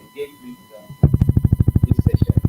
Engage with this session.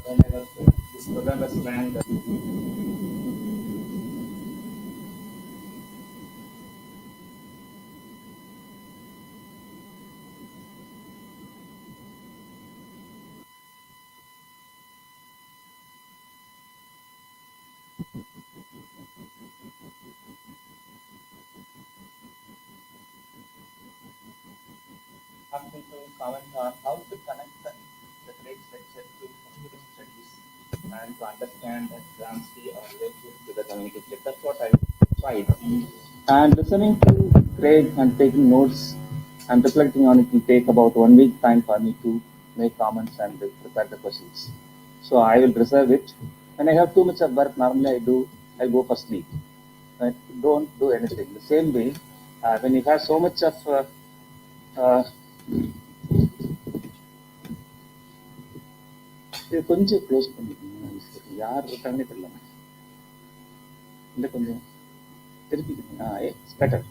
Whenever this program was planned, asking to comment on how to connect the great lecture to computer studies and to understand that Gramsci or related to the communication. That's what I tried. And listening to Craig and taking notes and reflecting on it will take about 1 week time for me to make comments and prepare the questions. So I will reserve it. When I have too much of work, normally I go for sleep. Right? Don't do anything. The same way, when you have so much of uh, இது கொஞ்சம் close பண்ணிக்கோங்க. யார் இருக்காங்கன்னே தெரியல. இல்லை கொஞ்சம் திருப்பிக்கணும். It's better.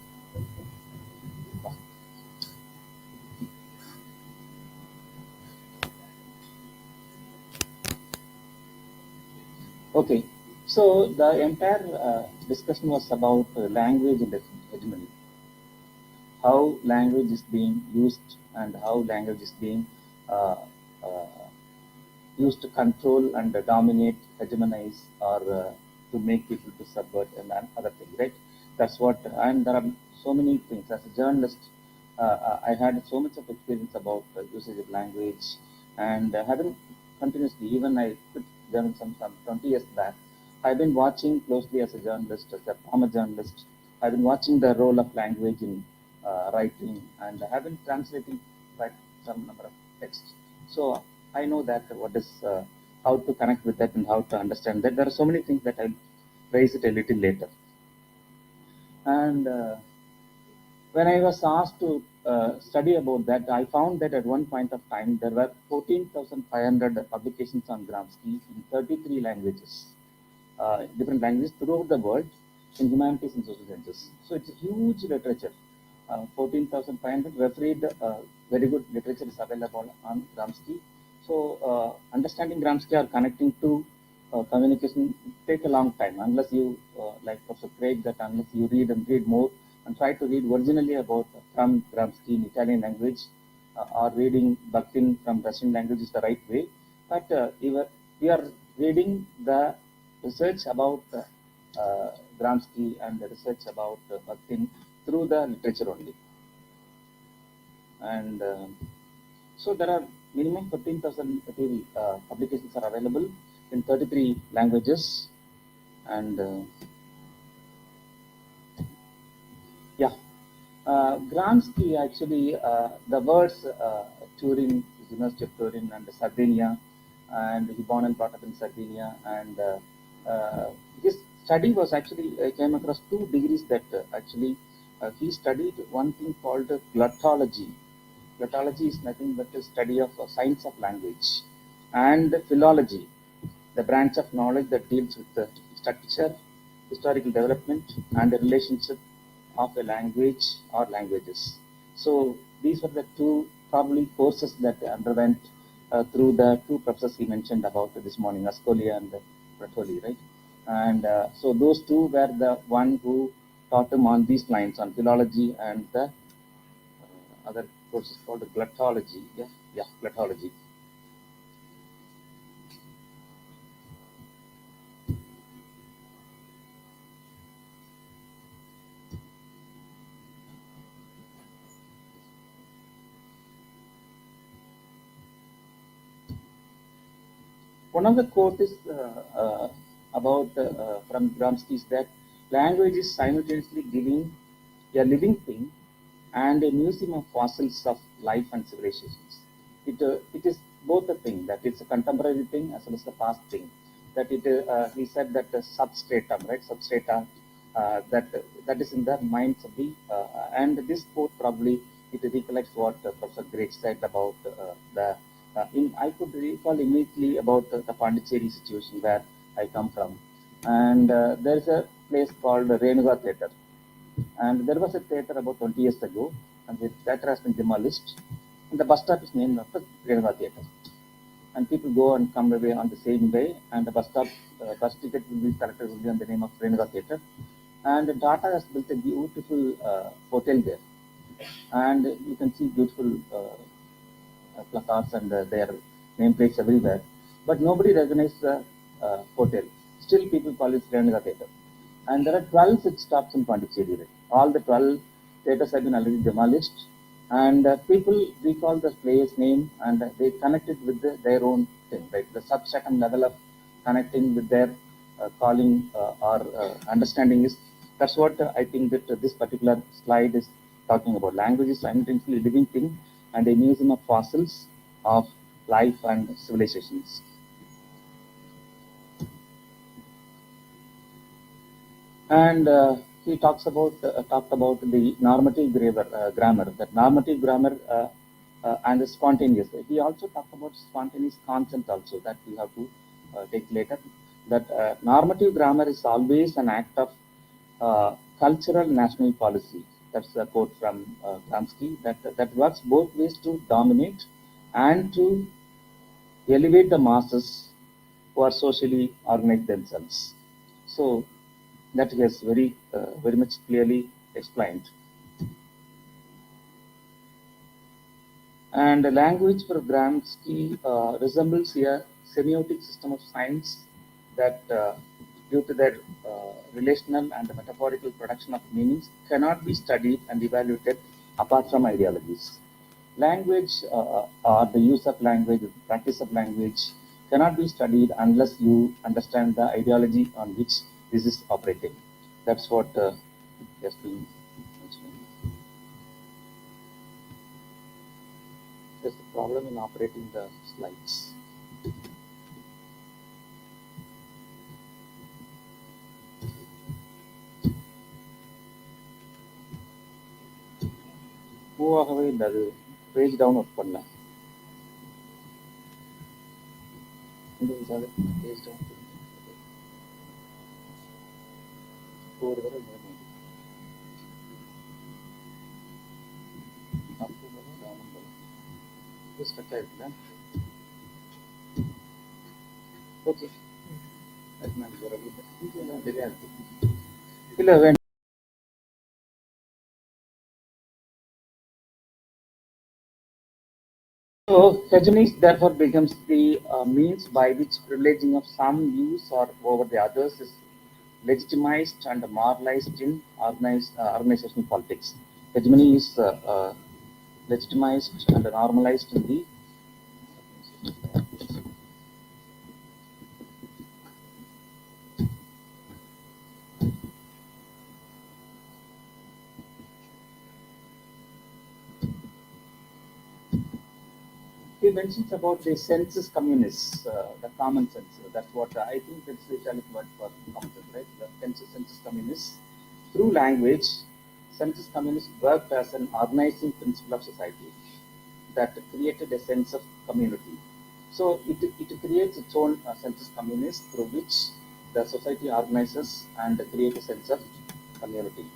Okay, so the entire discussion was about language and hegemony. how language is being used and how language is being uh, uh, used to control and dominate, hegemonize, or to make people to subvert and other things, right? That's what, and there are so many things. As a journalist, I had so much of experience about usage of language, and having continuously, even I quit journalism some 20 years back. I've been watching closely as a journalist, as a former journalist. I've been watching the role of language in writing, and I have been translating quite some number of texts. So I know that what is how to connect with that and how to understand that. There are so many things that I'll raise it a little later. And when I was asked to study about that, I found that at one point of time there were 14,500 publications on Gramsci in 33 languages, different languages throughout the world in humanities and social sciences. So it's a huge literature. 14,500 refereed, very good literature is available on Gramsci. So understanding Gramsci or connecting to communication take a long time unless you, like Professor Craig, that unless you read and read more and try to read originally about from Gramsci in Italian language or reading Bakhtin from Russian language is the right way. But we are reading the research about Gramsci and the research about Bakhtin through the literature only. And so there are minimum 15,000 publications are available in 33 languages. And yeah, Gramsci actually, the words Turin, University of Turin and Sardinia, and he born and brought up in Sardinia. And his study was actually, I came across 2 degrees that actually he studied one thing called glottology. Glottology is nothing but the study of science of language, and philology, the branch of knowledge that deals with the structure, historical development, and the relationship of a language or languages. So these were the two probably courses that underwent through the two professors he mentioned about this morning, Ascolia and Bertoli, right? And so those two were the one who taught him on these lines on philology and the other course is called glottology. Yeah, glottology. One of the quotes is about from Gramsci is that language is simultaneously giving a living thing and a museum of fossils of life and civilizations. It is both a thing, that it's a contemporary thing as well as the past thing. That he said that the substratum, right? Substrata that is in the minds of the and this quote probably it recollects what Professor Greg said about the. I could recall immediately about the Pondicherry situation where I come from, and there is a place called Renuga Theatre, and there was a theatre about 20 years ago, and the theatre has been demolished. And the bus stop is named after Renuga Theatre. And people go and come away on the same way, and the bus stop, bus ticket will be collected will be on the name of Renuga Theatre. And Tata has built a beautiful hotel there. And you can see beautiful placards and their nameplates everywhere. But nobody recognizes the hotel. Still, people call it Renuga Theatre. And there are 12 such stops in Pondicherry. All the 12 theatres have been already demolished. And people recall the player's name and they connect it with their own thing, right? The substratum level of connecting with their calling or understanding is, that's what I think that this particular slide is talking about. Language is simultaneously a living thing and a museum of fossils of life and civilizations. And he talked about the normative grammar, that normative grammar and the spontaneous. He also talked about spontaneous consent also, that we have to take later. That normative grammar is always an act of cultural national policy. That's a quote from Gramsci, that works both ways to dominate and to elevate the masses who are socially organized themselves. So that he has very much clearly explained. And the language for Gramsci resembles a semiotic system of science that, due to their relational and metaphorical production of meanings, cannot be studied and evaluated apart from ideologies. Language, or the use of language, the practice of language, cannot be studied unless you understand the ideology on which this is operating. That's what has been mentioned. There's a problem in operating the slides. Move ஆகவே இல்லை, அது page down work பண்ணல. Page down ஒரு தடவை struck ஆயிருக்குல்ல. Okay, இல்லை வேண்டாம். So, hegemony therefore becomes the means by which privileging of some views or over the others is legitimized and moralized in organizational politics. Hegemony is legitimized and normalized in the he mentions about the sensus communis, the common sense. That's what I think that's the italic word for common sense, right? The sensus communis. Through language, sensus communis worked as an organizing principle of society that created a sense of community. So it creates its own sensus communis through which the society organizes and creates a sense of community.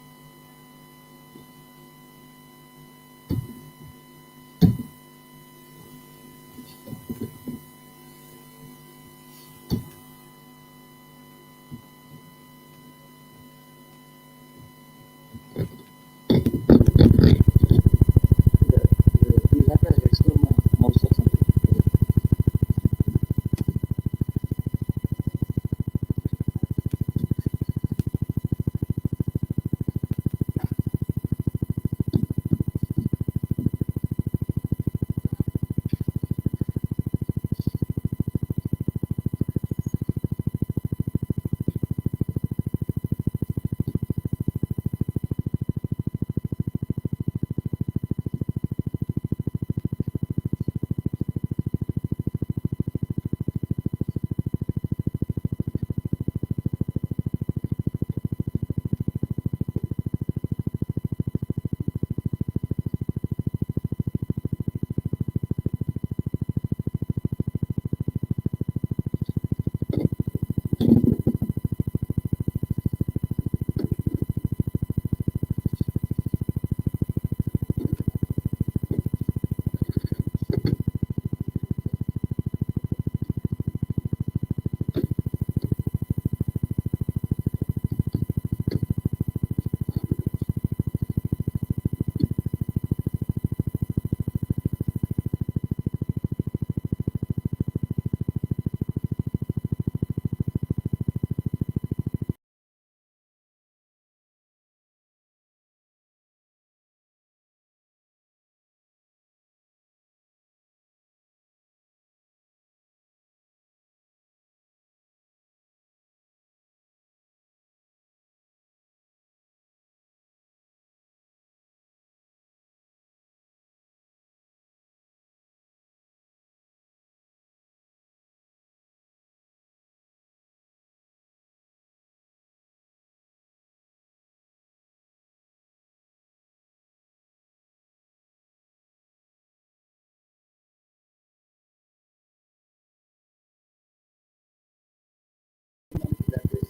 That is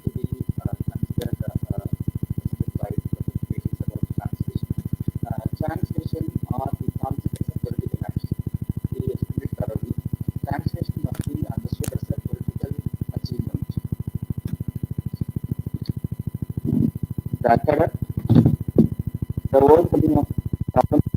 to be considered by cases about translation. Translation or the consequence of political action. We explained it thoroughly. Translation must be understood as a political achievement. The overcoming of problems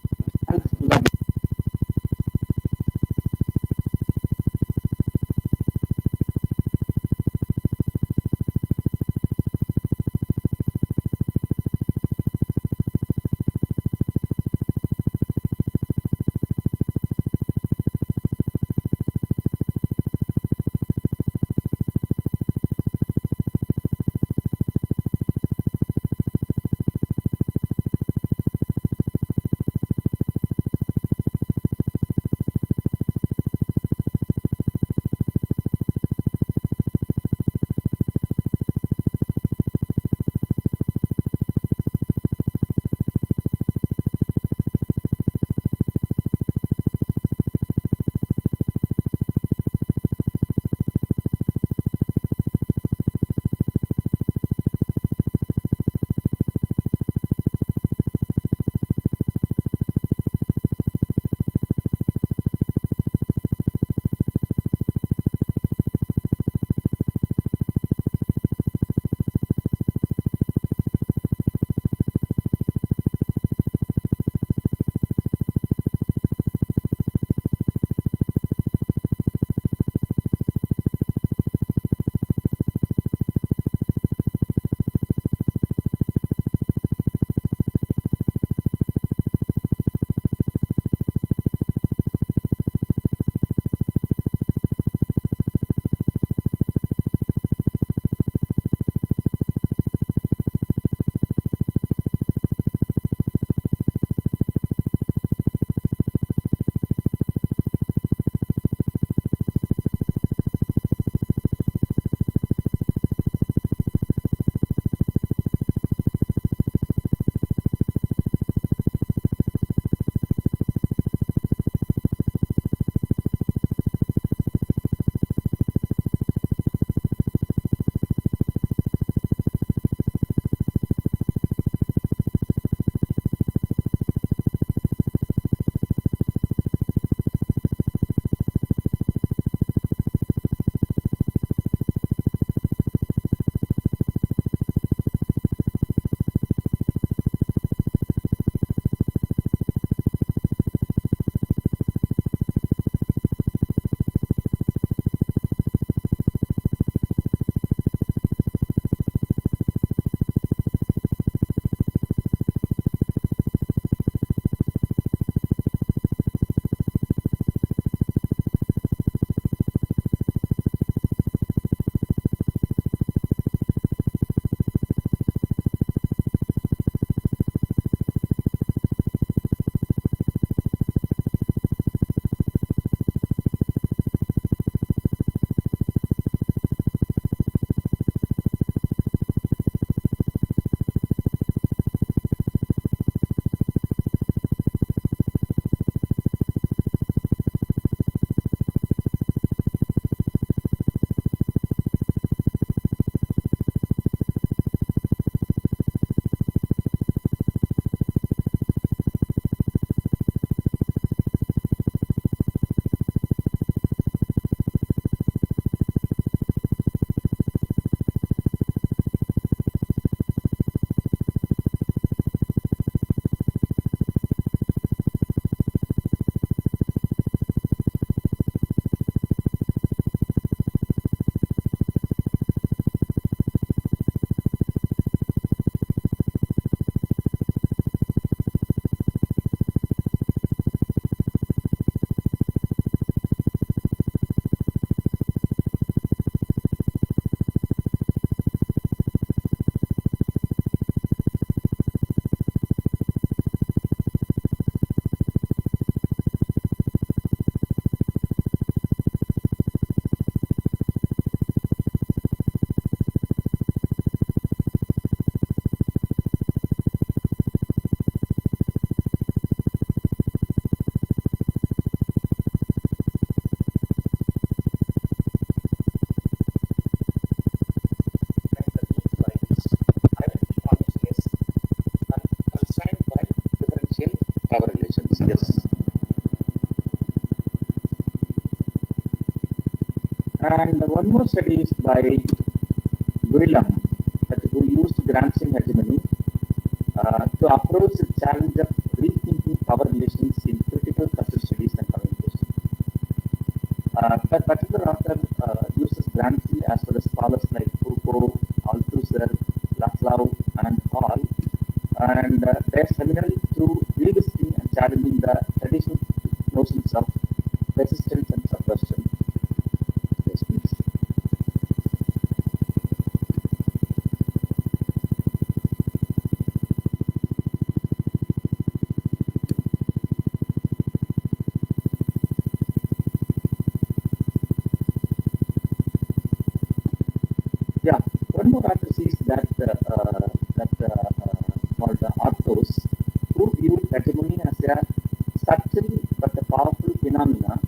Yes. And one more study is by Willem, that who used Gramsci hegemony to approach the challenge of rethinking power relations in critical cultural studies and communication. That particular author uses Gramsci as well as scholars like Foucault, Althusser, Laszlo, and Hall, and their seminal through revisiting and challenging the traditional notions of resistance and suppression. Yes, please. Yeah, one more author is that called Arthos, who viewed hegemony as a subtle but a powerful phenomena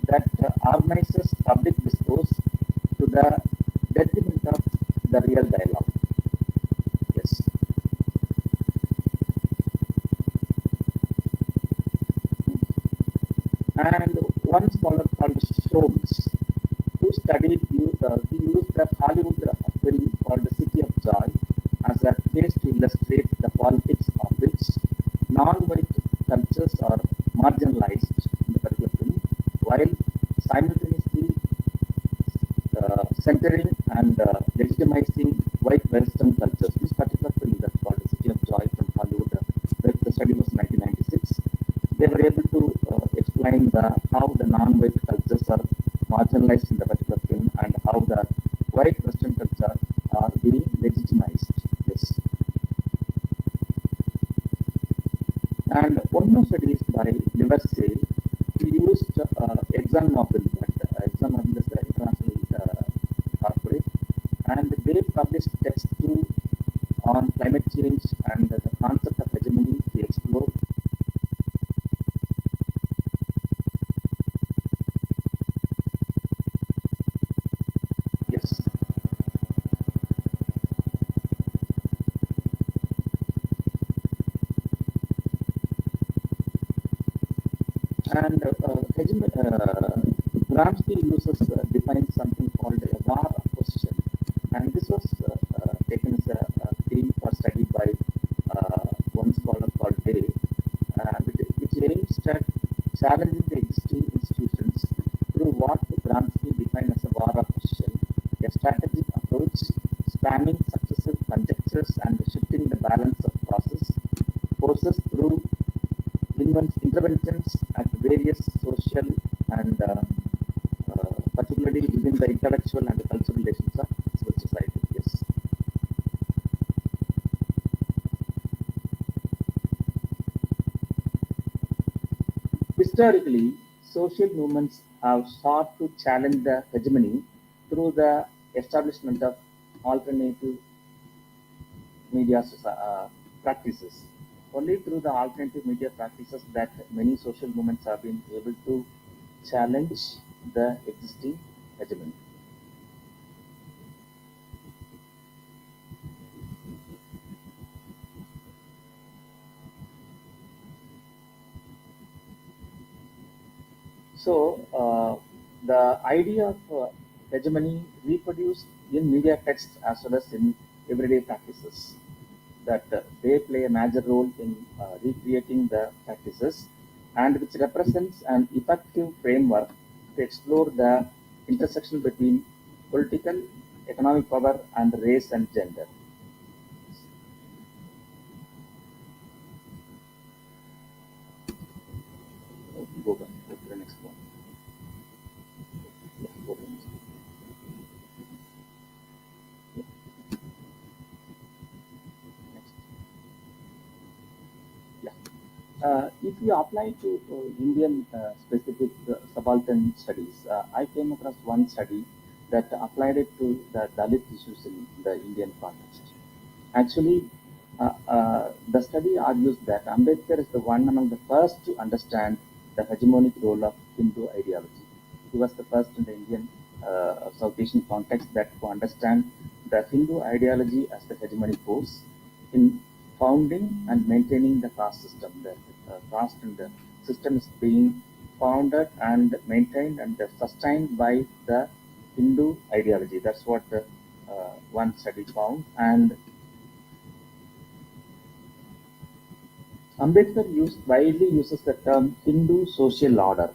that organizes public discourse to the detriment of the real dialogue. Yes. And one scholar called Shuaib, who studied he used the Hollywood film called The City of Joy as a case to illustrate the politics of which non-white cultures are marginalized in the particular film, while simultaneously centering and legitimizing white Western cultures. This particular film that's called The City of Joy from Hollywood, the study was 1996. They were able to explain how the non-white cultures are marginalized in the particular film and how the white Western culture are being legitimized. Yes. And one more study is by Liversail. He used ExxonMobil, ExxonMobil is the international corporate, and they published text too on climate change and the concept of hegemony to explore. Yes. And Gramsci uses defines something called a war opposition, and this was taken as a theme for study by one scholar called Day, which aims at challenging the existing institutions through what Gramsci defined as a war opposition, a strategic approach spanning successive conjectures and shifting the balance of process forces through interventions at various social and particularly within the intellectual and the cultural relations of civil society. Yes. Historically, social movements have sought to challenge the hegemony through the establishment of alternative media practices. Only through the alternative media practices that many social movements have been able to challenge the existing hegemony. So, the idea of hegemony reproduced in media text as well as in everyday practices, that they play a major role in recreating the practices, and which represents an effective framework to explore the intersection between political, economic power, and race and gender. Go to the next one. Yeah, go to the next one. Next. Yeah. If you apply to Indian specific subaltern studies, I came across one study that applied it to the Dalit issues in the Indian context. Actually, the study argues that Ambedkar is the one among the first to understand the hegemonic role of Hindu ideology. He was the first in the Indian South Asian context that to understand the Hindu ideology as the hegemonic force in founding and maintaining the caste system. The caste and the system is being founded and maintained and sustained by the Hindu ideology. That's what one study found. And Ambedkar widely uses the term Hindu social order.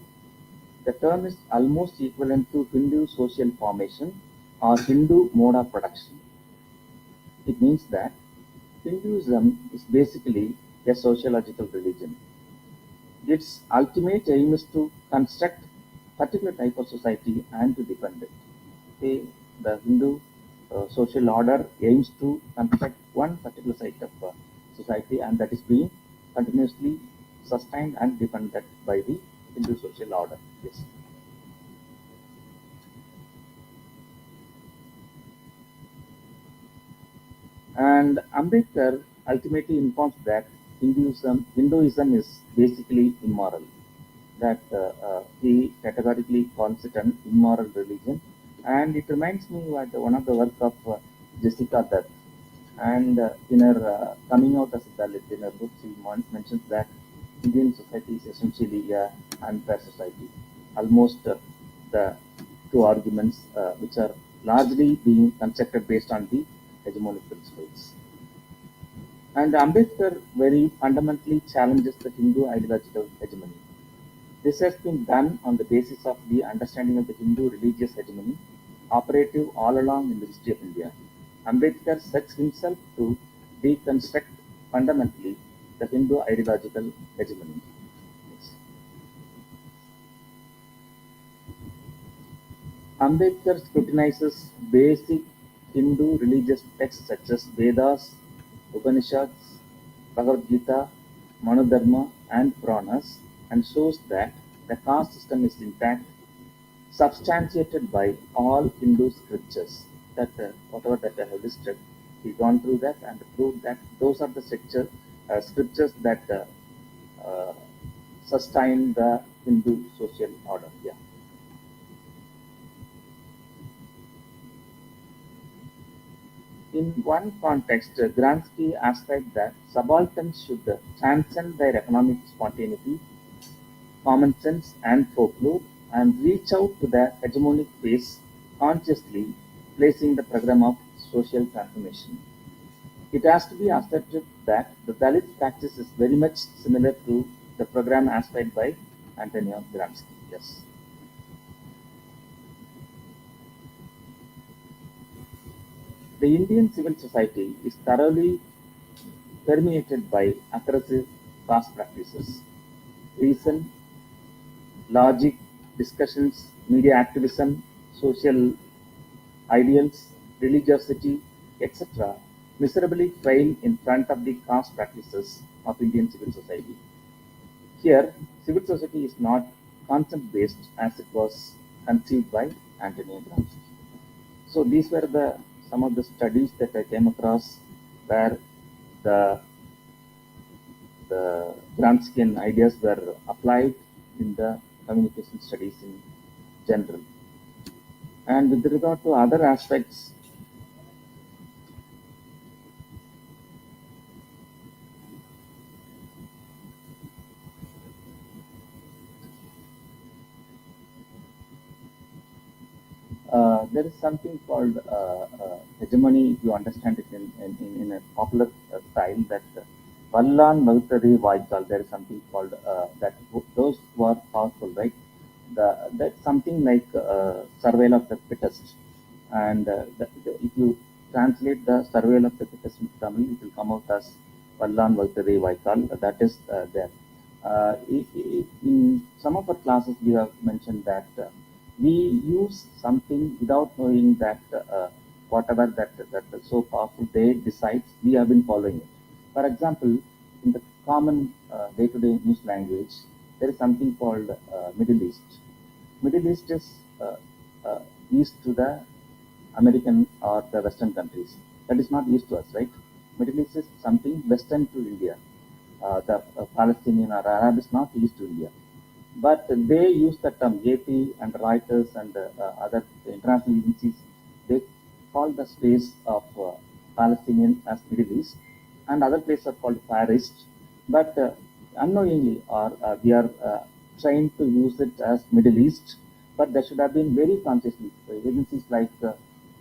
The term is almost equivalent to Hindu social formation or Hindu mode of production. It means that Hinduism is basically a sociological religion. Its ultimate aim is to construct a particular type of society and to defend it. Okay, the Hindu social order aims to construct one particular type of society, and that is being continuously sustained and defended by the Hindu social order. Yes. And Ambedkar ultimately informs that Hinduism is basically immoral, that he categorically calls it an immoral religion. And it reminds me of one of the work of Jessica Dutt. And in her coming out as a Dalit, in her book, she mentions that Indian society is essentially a unfair society. Almost the two arguments which are largely being constructed based on the hegemonic principles. And Ambedkar very fundamentally challenges the Hindu ideological hegemony. This has been done on the basis of the understanding of the Hindu religious hegemony operative all along in the history of India. Ambedkar sets himself to deconstruct fundamentally the Hindu ideological hegemony. Yes. Ambedkar scrutinizes basic Hindu religious texts such as Vedas, Upanishads, Bhagavad Gita, Manudharma, and Puranas and shows that the caste system is intact, substantiated by all Hindu scriptures. That whatever that I have listed, we gone through that and proved that those are the scriptures that uh, sustain the Hindu social order. Yeah. In one context, Gramsci ascribed that subalterns should transcend their economic spontaneity, common sense, and folklore and reach out to the hegemonic base consciously, placing the program of social transformation. It has to be asserted that the Dalit practice is very much similar to the program aspired by Antonio Gramsci. Yes. The Indian civil society is thoroughly permeated by aggressive caste practices. Reason, logic, discussions, media activism, social ideals, religiosity, etc., miserably fail in front of the caste practices of Indian civil society. Here, civil society is not concept-based as it was conceived by Antonio Gramsci. So these were the some of the studies that I came across where the the Gramscian ideas were applied in the communication studies in general. And with regard to other aspects, there is something called hegemony, if you understand it in a popular style, that Vallan Vagutari Vaikal, there is something called that those who are powerful, right? That's something like survival of the fittest. And if you translate the survival of the fittest in Tamil, it will come out as Vallan Vagutari Vaikal. That is there. In some of our classes, we have mentioned that we use something without knowing that whatever that so powerful they decides, we have been following it. For example, in the common day-to-day news language, there is something called Middle East. Middle East is east to the American or the Western countries. That is not east to us, right? Middle East is something Western to India. The Palestinian or Arab is not east to India. But they use the term AP and Reuters and other international agencies. They call the space of Palestinian as Middle East, and other places are called Far East. But unknowingly, or we are trying to use it as Middle East, but there should have been very consciously. Agencies like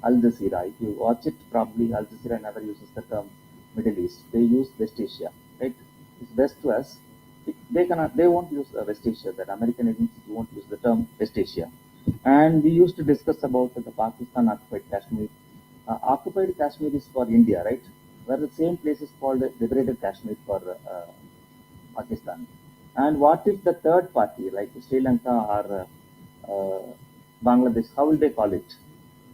Al Jazeera, if you watch it, probably Al Jazeera never uses the term Middle East. They use West Asia, right? It's West to us. They cannot. They won't use West Asia. That American agencies won't use the term West Asia. And we used to discuss about the Pakistan occupied Kashmir. Occupied Kashmir is for India, right? Where the same place is called liberated Kashmir for Pakistan. And what if the third party, like Sri Lanka or Bangladesh, how will they call it?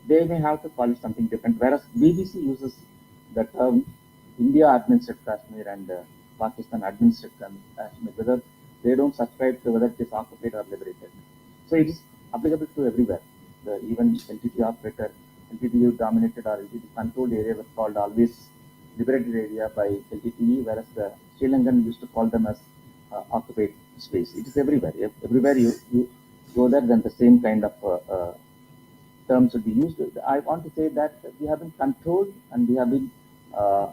They may have to call it something different. Whereas BBC uses the term India administered Kashmir and Pakistan administered Kashmir, whether they don't subscribe to whether it is occupied or liberated. So it is applicable to everywhere. Even LTT operator, LTTU dominated or LTT controlled area was called always liberated area by LTTE, whereas the Sri Lankan used to call them as occupied space. It is everywhere. Everywhere you go there, then the same kind of terms should be used. I want to say that we have been controlled and we have been uh,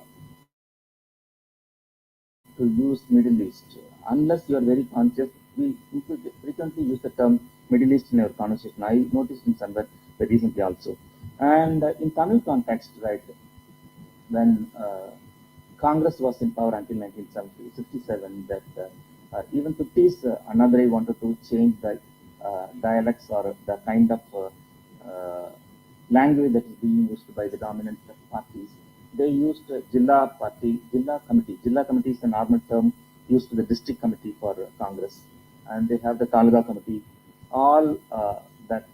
to use Middle East. Unless you are very conscious, we frequently use the term Middle East in our conversation. I noticed in somewhere very recently also. And in Tamil context, right, when Congress was in power until 1967, that even 50s, Anadrai wanted to change the dialects or the kind of language that is being used by the dominant parties. They used Jilla party, Jilla committee. Jilla committee is a normal term used to the district committee for Congress, and they have the Taluga committee. All that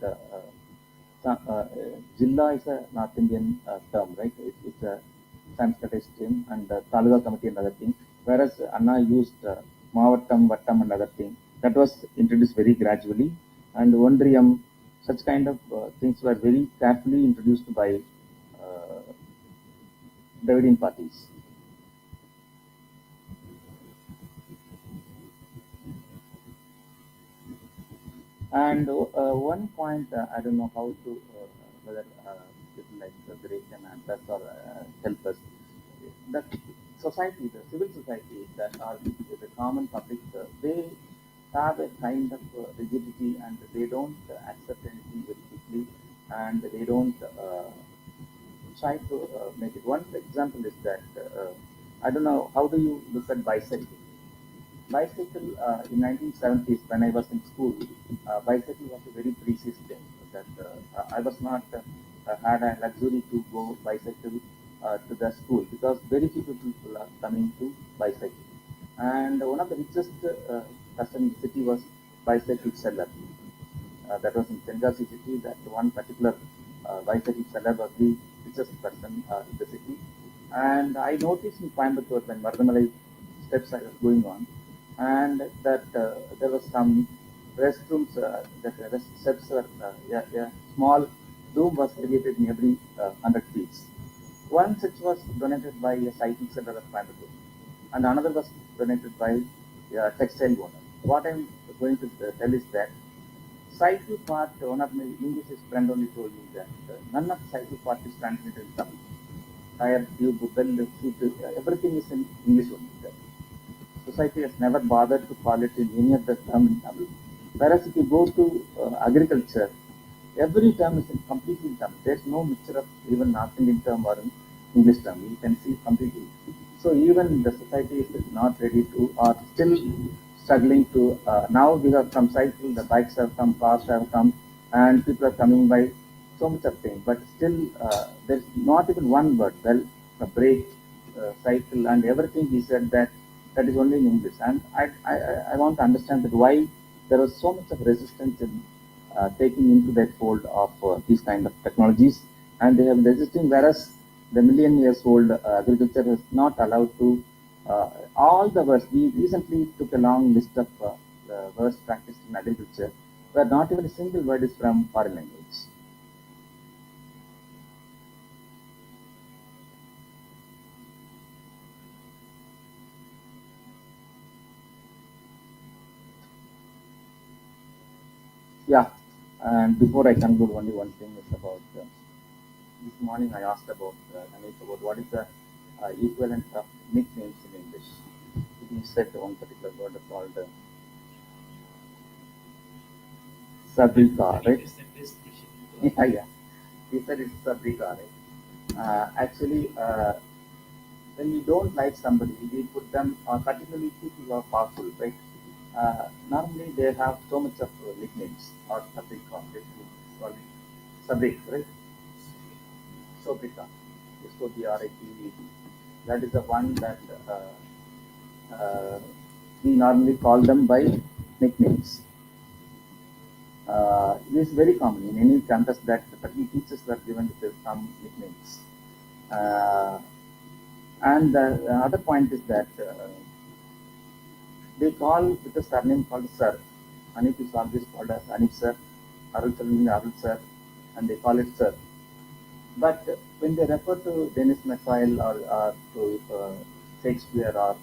Jilla is a North Indian term, right? It's a Sanskritized term, and Taluga committee another thing. Whereas Anna used Mavattam, Vattam, another thing. That was introduced very gradually, and Ondriyam, such kind of things were very carefully introduced by uh, Dravidian parties. And one point, I don't know how to, whether people like Gray can answer or help us. The society, the civil society that are the common public, they have a kind of rigidity and they don't accept anything very quickly and they don't try to make it. One example is that I don't know how do you look at bicycle. Bicycle in 1970s when I was in school, bicycle was a very precious thing. That I was not had a luxury to go bicycle to the school because very few people are coming to bicycle. And one of the richest person in the city was bicycle seller. That was in Benghazi city. That one particular bicycle seller was the richest person in the city. And I noticed in Coimbatore when Mardamalai steps are going on, and that there was some restrooms, that rest steps were, yeah, yeah, small room was created in every 100 feet. One such was donated by a cycle seller of Coimbatore, and another was donated by a textile owner. What I'm going to tell is that cycle part, one of my English friend only told me that none of cycle part is translated in Tamil. Tire, tube, bell, seat, everything is in English only. Society has never bothered to call it in any other term in Tamil. Whereas if you go to agriculture, every term is in completely in Tamil. There's no mixture of even North Indian term or English term. You can see completely. So even the society is not ready to, or still struggling to. Now we have come cycle, the bikes have come, cars have come, and people are coming by so much of things. But still, there's not even one word. Well, the brake, cycle, and everything he said that is only in English. And I want to understand that why there was so much of resistance in taking into that fold of these kind of technologies, and they have resisting, whereas the million years old agriculture is not allowed to. All the words, we recently took a long list of the words practiced in agriculture, where not even a single word is from foreign language. Yeah, and before I conclude, only one thing is about this morning I asked about Haneef about what is the equivalent of nicknames in English. He said one particular word called Sabrika, right? Yeah, yeah. He said it's Sabrika, right? Actually, when we don't like somebody, we put them, particularly people who are powerful, right? Normally they have so much of nicknames or Sabrika, basically, called Sabrik, right? Sobrika, Sobrika. That is the one that we normally call them by nicknames. It is very common in any campus that particular teachers were given with some nicknames. Uh, and the other point is that they call with a surname called Sir. Haneef is always called as Haneef Sir, Arul Arul Sir, and they call it Sir. But when they refer to Dennis McFile or to Shakespeare or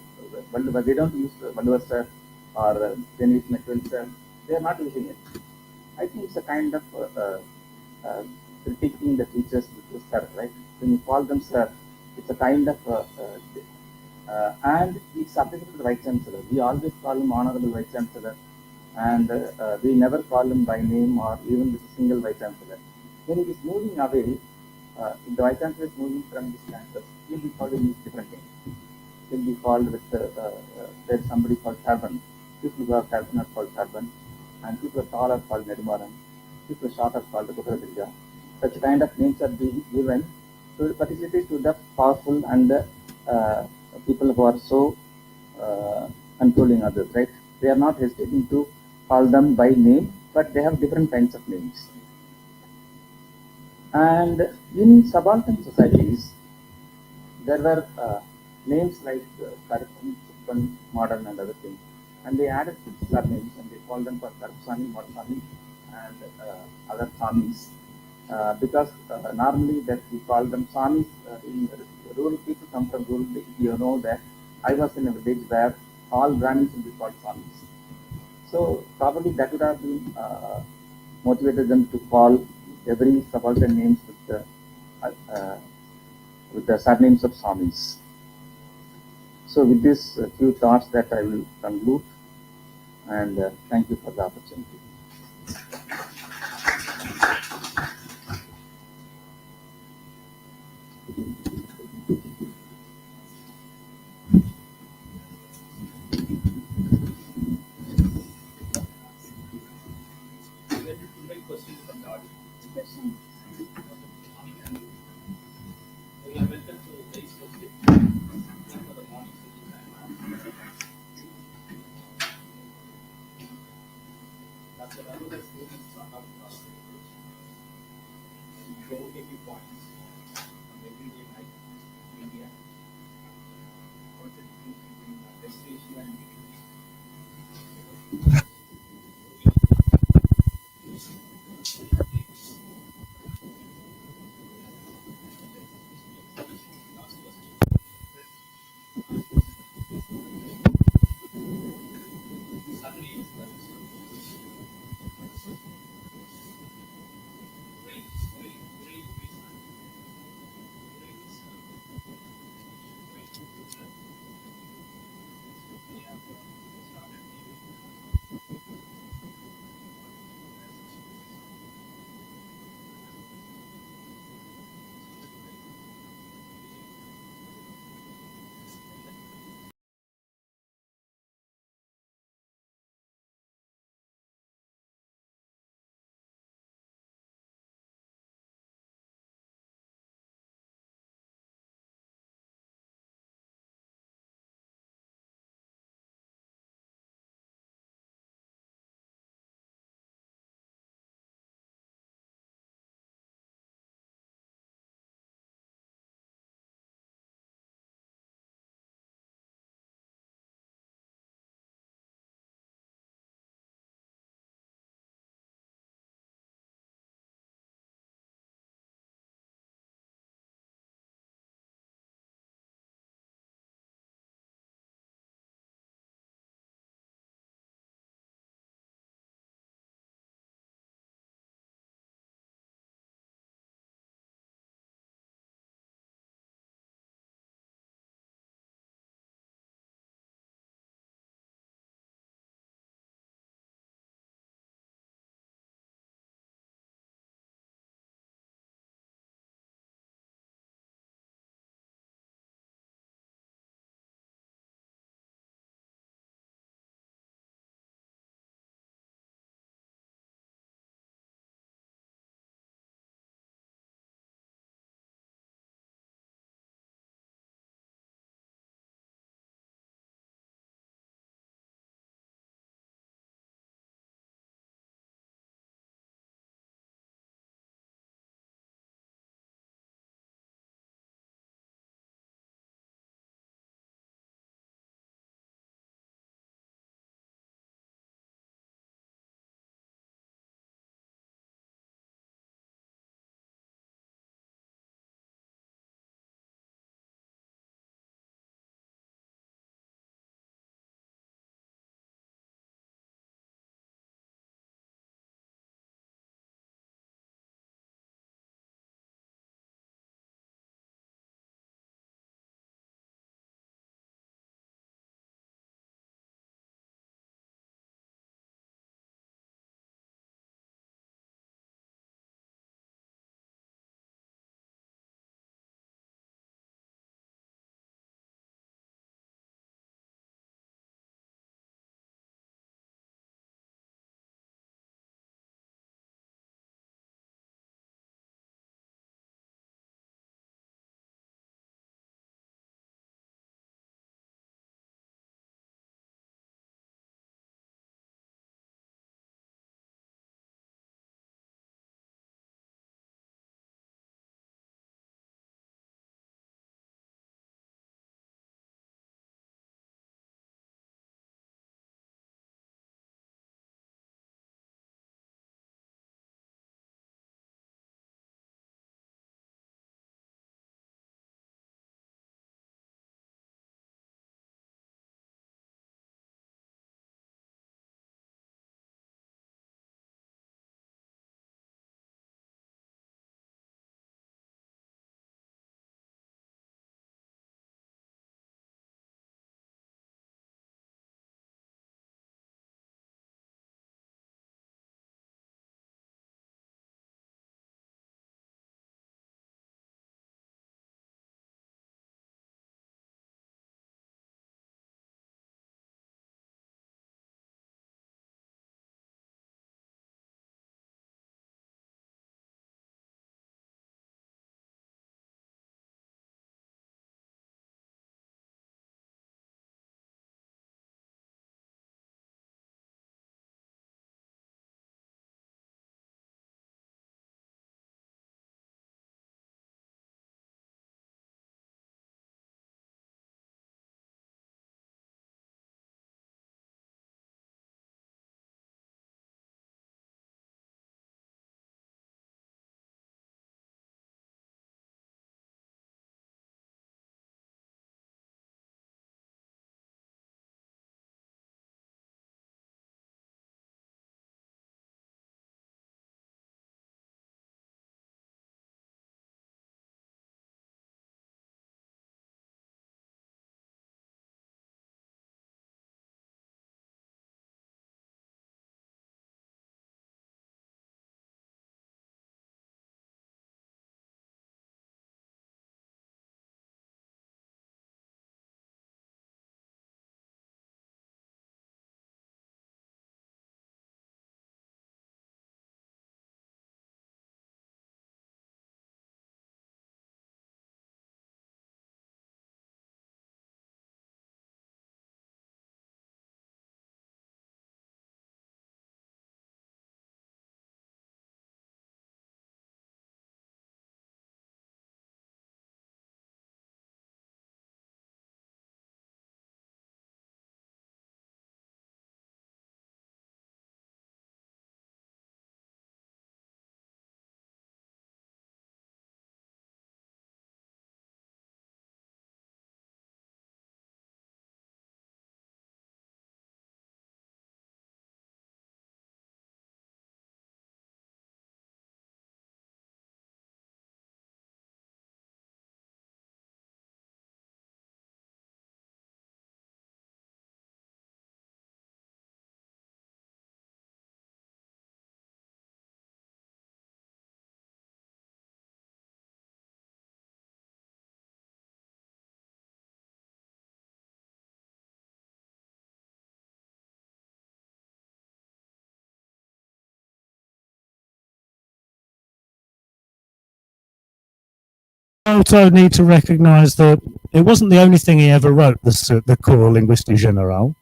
Valdemar, they don't use Valdemar Sir or Dennis McFile Sir. They are not using it. I think it's a kind of critiquing the teachers with Sir, right? When you call them Sir, it's a kind of and it's applicable to the Vice Chancellor. We always call him Honorable Vice Chancellor, and we never call him by name or even with a single Vice Chancellor. When he is moving away, if the Vice Chancellor is moving from this campus, he'll be called in different names. He'll be called with, there's somebody called Selvan. People who are Selvan are called Selvan, and people who are tall are called Nedimaran. People who are short are called Kutradirga. Such kind of names are being given to particularly to the powerful and the people who are so controlling others, right? They are not hesitating to call them by name, but they have different kinds of names. And in subaltern societies, there were names like Karpan, Suppan, Modern, and other things. And they added surnames and they called them for Karpsani, Morsani, and other Samis. Because normally that we call them Samis in rural people come from rural. You know that I was in a village where all Brahmins will be called Samis. So probably that would have been motivated them to call every subaltern names with the surnames of Samis. So with this few thoughts that I will conclude, and thank you for the opportunity. also need to recognise that it wasn't the only thing he ever wrote, the Cours linguistique générale.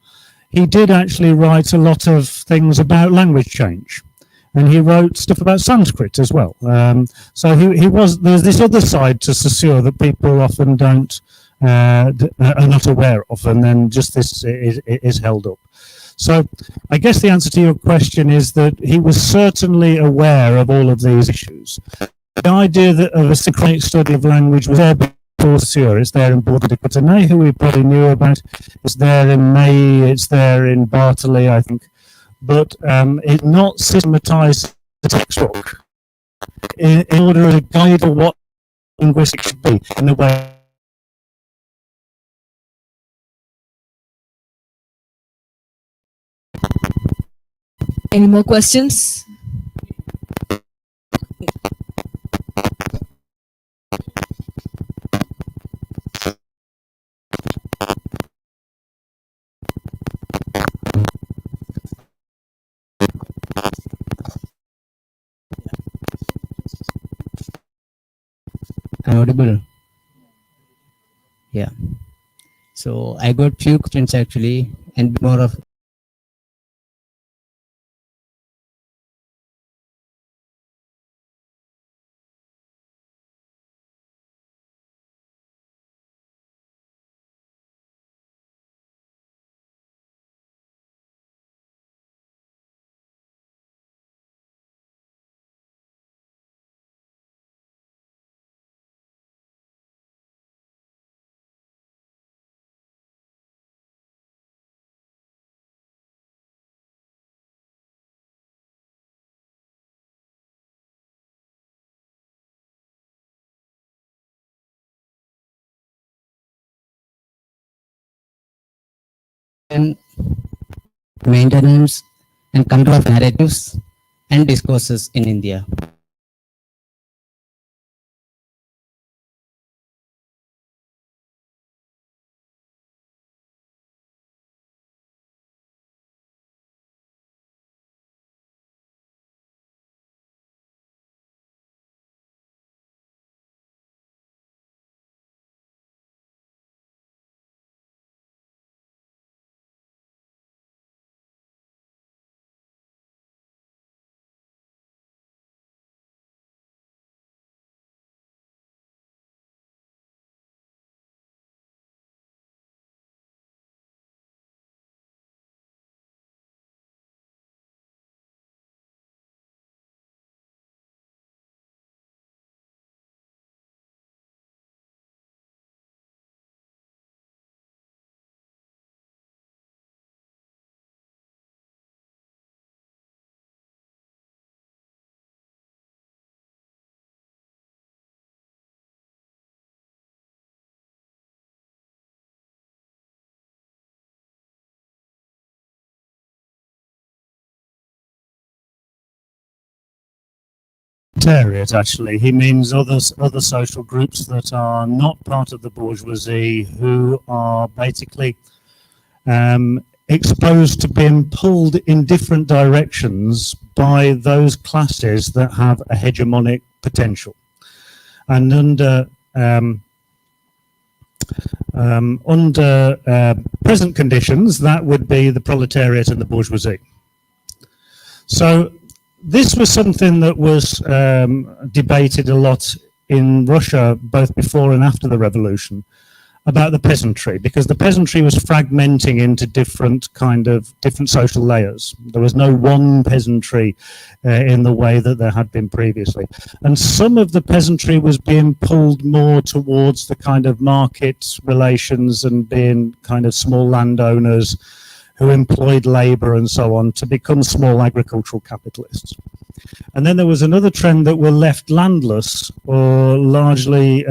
He did actually write a lot of things about language change. And he wrote stuff about Sanskrit as well. So there's this other side to Saussure that people often don't, are not aware of, and then just this is held up. So I guess the answer to your question is that he was certainly aware of all of these issues. The idea that of a synchronic study of language was there before Saussure. It's there in Baudelaire de Courtenay, who we probably knew about. It's there in May, it's there in Bartley, I think. But it's not systematized the textbook in order to guide for what linguistics should be in the way. Any more questions? I'm audible. Yeah. So I got few questions actually, and more of maintenance and control of narratives and discourses in India. Actually, he means other social groups that are not part of the bourgeoisie, who are basically exposed to being pulled in different directions by those classes that have a hegemonic potential. And under present conditions, that would be the proletariat and the bourgeoisie. So this was something that was debated a lot in Russia, both before and after the revolution, about the peasantry, because the peasantry was fragmenting into different social layers. There was no one peasantry in the way that there had been previously. And some of the peasantry was being pulled more towards the kind of market relations and being kind of small landowners who employed labor and so on to become small agricultural capitalists. And then there was another trend that were left landless or largely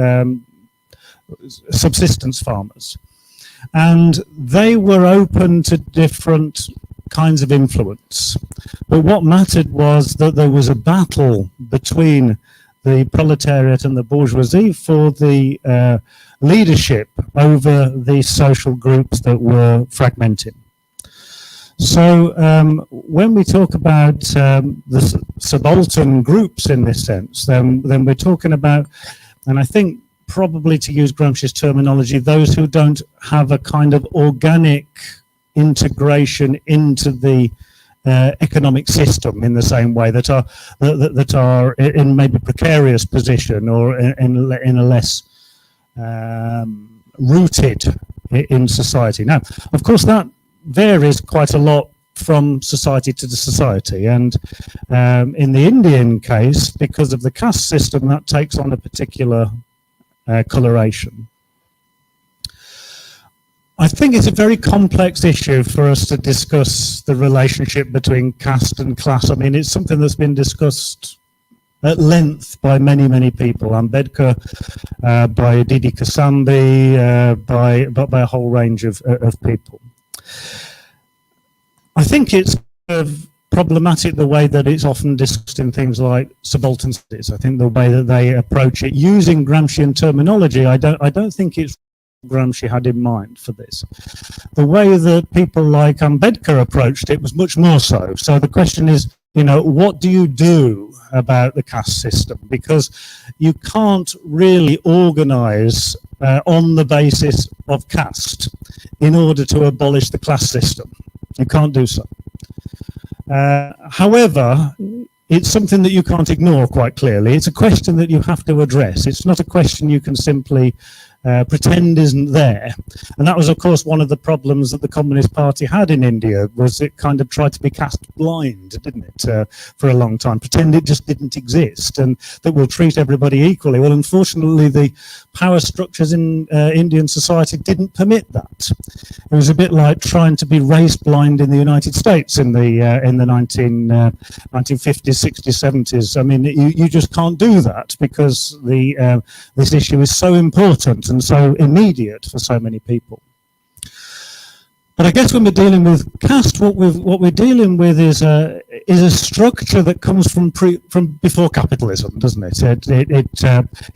subsistence farmers. And they were open to different kinds of influence. But what mattered was that there was a battle between the proletariat and the bourgeoisie for the leadership over these social groups that were fragmenting. So when we talk about the subaltern groups in this sense, then we're talking about, and I think probably, to use Gramsci's terminology, those who don't have a kind of organic integration into the economic system in the same way, that are in maybe precarious position, or in a less rooted in society. Now, of course, that varies quite a lot from society to the society, and in the Indian case, because of the caste system, that takes on a particular coloration. I think it's a very complex issue for us to discuss the relationship between caste and class. I mean, it's something that's been discussed at length by many people. Ambedkar, by Didi Kasambi, by a whole range of people. I think it's problematic the way that it's often discussed in things like subaltern studies. I think the way that they approach it using Gramscian terminology, I don't think it's Gramsci had in mind for this. The way that people like Ambedkar approached it was much more so. So the question is, you know, what do you do about the caste system? Because you can't really organize on the basis of caste in order to abolish the class system. You can't do so. However, it's something that you can't ignore quite clearly. It's a question that you have to address. It's not a question you can simply pretend isn't there. And that was, of course, one of the problems that the Communist Party had in India, was it kind of tried to be caste blind, didn't it, for a long time, pretend it just didn't exist, and that we'll treat everybody equally. Well, unfortunately, the power structures in Indian society didn't permit that. It was a bit like trying to be race blind in the United States in the 1950s, 60s, 70s. I mean, you just can't do that, because this issue is so important and so immediate for so many people. But I guess when we're dealing with caste, what we're dealing with is a structure that comes from before capitalism, doesn't it?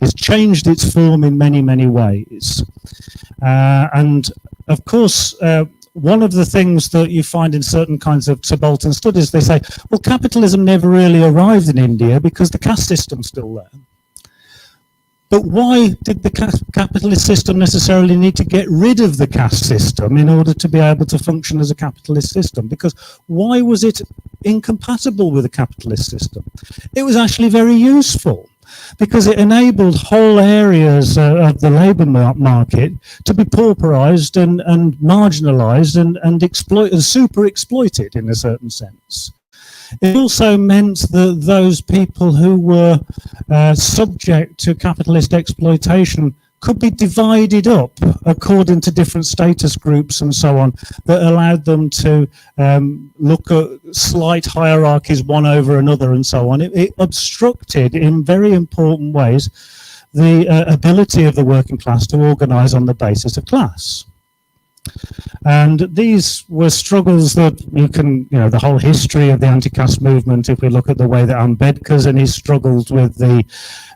It's changed its form in many ways, and of course, one of the things that you find in certain kinds of subaltern studies, they say, well, capitalism never really arrived in India because the caste system's still there. But why did the capitalist system necessarily need to get rid of the caste system in order to be able to function as a capitalist system? Because why was it incompatible with the capitalist system? It was actually very useful, because it enabled whole areas of the labour market to be pauperised and marginalised and super exploited in a certain sense. It also meant that those people who were subject to capitalist exploitation could be divided up according to different status groups and so on, that allowed them to look at slight hierarchies one over another and so on. It obstructed in very important ways the ability of the working class to organise on the basis of class. And these were struggles that you can, the whole history of the anti-caste movement, if we look at the way that Ambedkar's and he struggled with the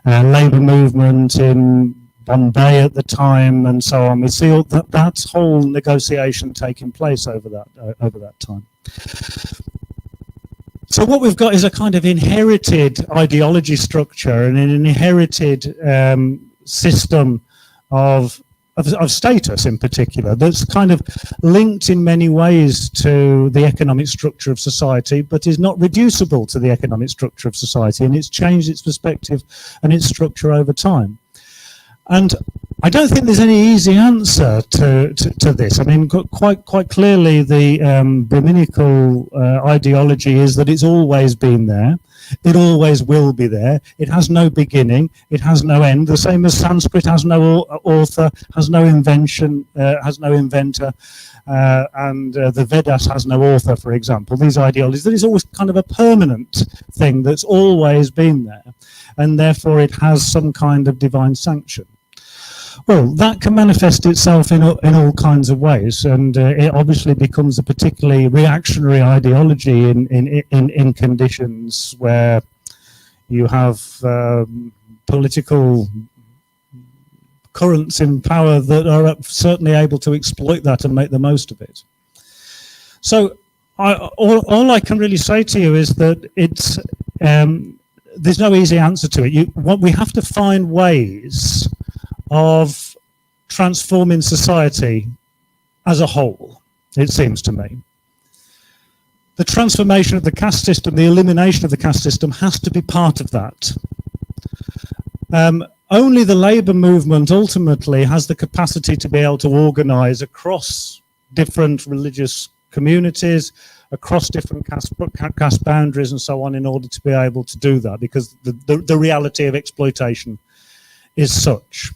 labour movement in Bombay at the time and so on, we see all that whole negotiation taking place over that time. So what we've got is a kind of inherited ideology structure and an inherited system of status in particular, that's kind of linked in many ways to the economic structure of society, but is not reducible to the economic structure of society, and it's changed its perspective and its structure over time. And I don't think there's any easy answer to this. I mean, quite clearly the Brahminical ideology is that it's always been there. It always will be there. It has no beginning. It has no end. The same as Sanskrit has no author, has no invention, has no inventor, and the Vedas has no author, for example. These ideologies, that is always kind of a permanent thing that's always been there, and therefore it has some kind of divine sanction. Well, that can manifest itself in all kinds of ways, and it obviously becomes a particularly reactionary ideology in conditions where you have political currents in power that are certainly able to exploit that and make the most of it. So all I can really say to you is that it's there's no easy answer to it. We have to find ways of transforming society as a whole, it seems to me. The transformation of the caste system, the elimination of the caste system has to be part of that. Only the labour movement ultimately has the capacity to be able to organise across different religious communities, across different caste boundaries and so on, in order to be able to do that, because the reality of exploitation is such.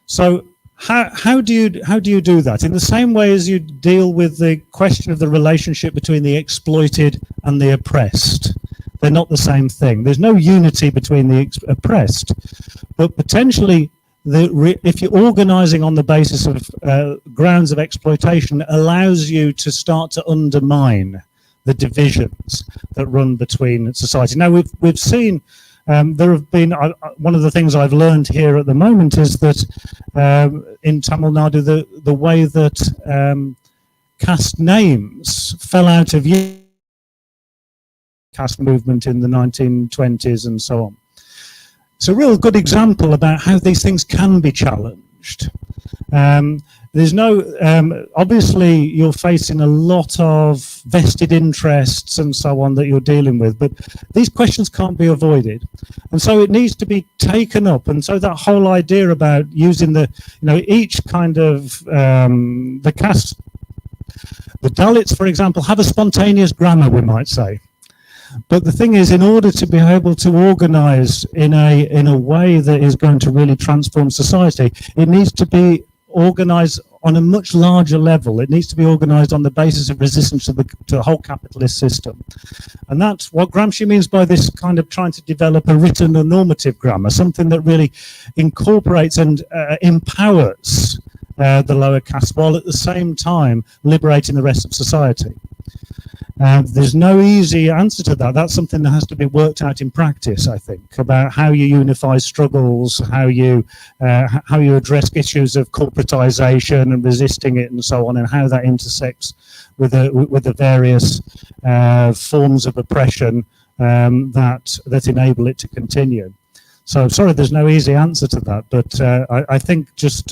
So how do you do that? In the same way as you deal with the question of the relationship between the exploited and the oppressed. They're not the same thing. There's no unity between the oppressed, but potentially, if you're organising on the basis of grounds of exploitation, allows you to start to undermine the divisions that run between society. Now, we've seen there have been one of the things I've learned here at the moment is that in Tamil Nadu, the way that caste names fell out of use, caste movement in the 1920s and so on. It's a real good example about how these things can be challenged. There's no, obviously you're facing a lot of vested interests and so on that you're dealing with, but these questions can't be avoided. And so it needs to be taken up. And so that whole idea about using each kind of, the caste, the Dalits, for example, have a spontaneous grammar, we might say. But the thing is, in order to be able to organise in a way that is going to really transform society, it needs to be organised on a much larger level. It needs to be organised on the basis of resistance to the whole capitalist system. And that's what Gramsci means by this kind of trying to develop a written or normative grammar, something that really incorporates and empowers the lower caste, while at the same time liberating the rest of society. There's no easy answer to that. That's something that has to be worked out in practice, I think, about how you unify struggles, how you address issues of corporatization and resisting it and so on, and how that intersects with the various forms of oppression that enable it to continue. So sorry, there's no easy answer to that, but I think just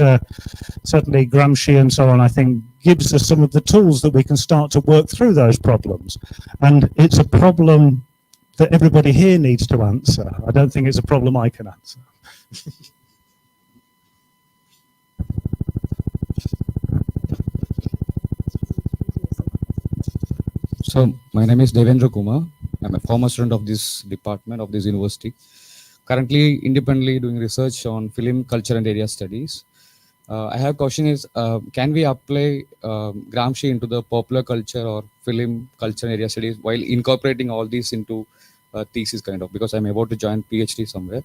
certainly Gramsci and so on, I think gives us some of the tools that we can start to work through those problems. And it's a problem that everybody here needs to answer. I don't think it's a problem I can answer. So my name is Devendra Kumar. I'm a former student of this department of this university. Currently independently doing research on film, culture and area studies. I have a question is, can we apply Gramsci into the popular culture or film, culture and area studies while incorporating all these into thesis kind of, because I'm about to join PhD somewhere.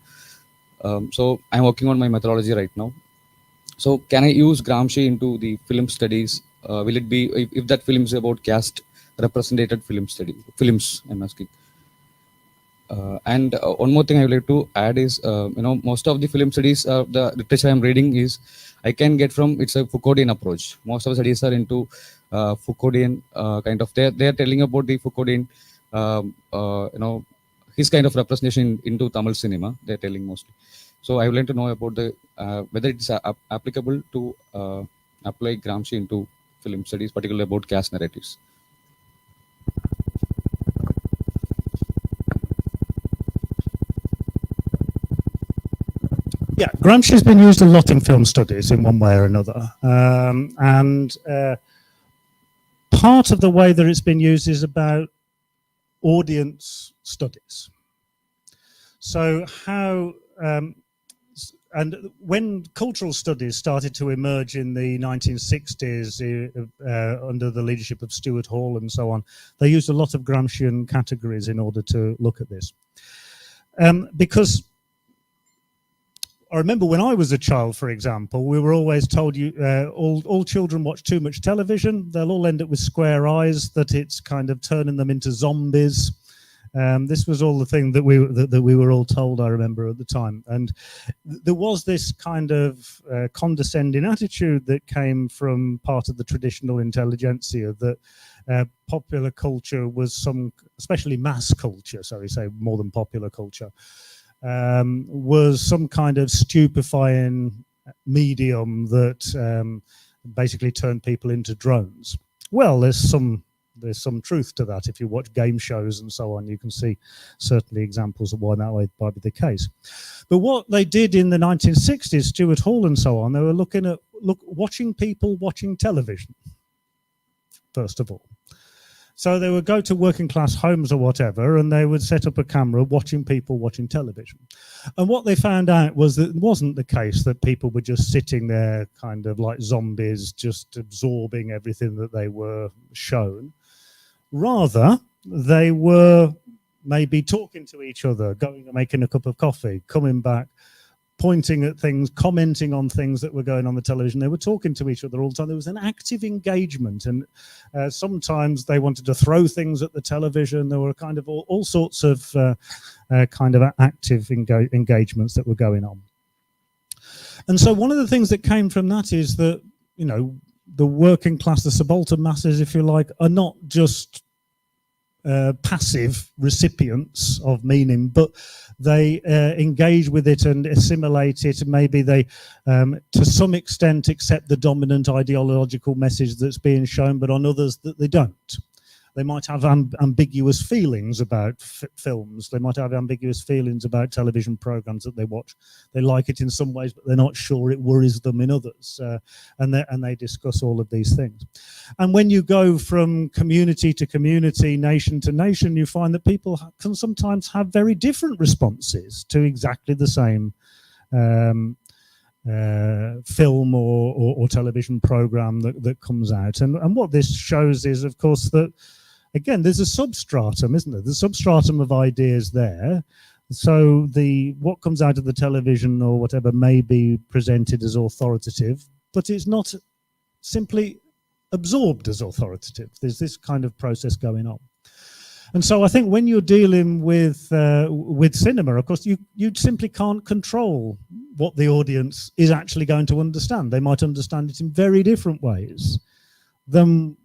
So I'm working on my methodology right now. So can I use Gramsci into the film studies? Will it be, if that film is about caste represented films, I'm asking. And one more thing I would like to add is, most of the film studies, the literature I'm reading is, I can get from, it's a Foucauldian approach. Most of the studies are into Foucauldian kind of, they're telling about the Foucauldian, his kind of representation into Tamil cinema, they're telling mostly. So I would like to know about the, whether it's applicable to apply Gramsci into film studies, particularly about caste narratives. Yeah, Gramsci has been used a lot in film studies in one way or another. And part of the way that it's been used is about audience studies. So how, and when cultural studies started to emerge in the 1960s under the leadership of Stuart Hall and so on, they used a lot of Gramscian categories in order to look at this. Because I remember when I was a child, for example, we were always told all children watch too much television. They'll all end up with square eyes, that it's kind of turning them into zombies. This was all the thing that we were all told, I remember at the time. And there was this kind of condescending attitude that came from part of the traditional intelligentsia, that popular culture was especially mass culture, sorry, say more than popular culture, was some kind of stupefying medium that basically turned people into drones. Well, there's some truth to that. If you watch game shows and so on, you can see certainly examples of why that might be the case. But what they did in the 1960s, Stuart Hall and so on, they were watching people watching television, first of all. So they would go to working class homes or whatever, and they would set up a camera watching people watching television. And what they found out was that it wasn't the case that people were just sitting there kind of like zombies, just absorbing everything that they were shown. Rather, they were maybe talking to each other, going and making a cup of coffee, coming back, pointing at things, commenting on things that were going on the television. They were talking to each other all the time. There was an active engagement, and sometimes they wanted to throw things at the television. There were kind of all sorts of kind of active engagements that were going on. And so one of the things that came from that is that, you know, the working class, the subaltern masses, if you like, are not just passive recipients of meaning, but they engage with it and assimilate it. And maybe they, to some extent, accept the dominant ideological message that's being shown, but on others that they don't. They might have ambiguous feelings about films. They might have ambiguous feelings about television programs that they watch. They like it in some ways, but they're not sure it worries them in others. And they discuss all of these things. And when you go from community to community, nation to nation, you find that people can sometimes have very different responses to exactly the same film or television program that comes out. And what this shows is, of course, that again, there's a substratum, isn't there? There's a substratum of ideas there. So what comes out of the television or whatever may be presented as authoritative, but it's not simply absorbed as authoritative. There's this kind of process going on. And so I think when you're dealing with cinema, of course, you simply can't control what the audience is actually going to understand. They might understand it in very different ways than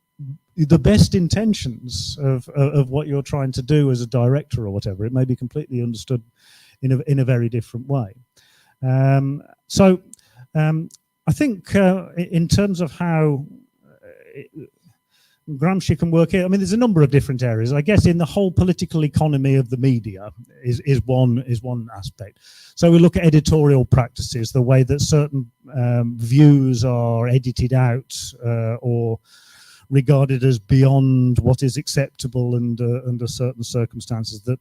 the best intentions of what you're trying to do as a director or whatever. It may be completely understood in a very different way. So I think in terms of how Gramsci can work here, I mean, there's a number of different areas. I guess in the whole political economy of the media is one aspect. So we look at editorial practices, the way that certain views are edited out or regarded as beyond what is acceptable under certain circumstances, that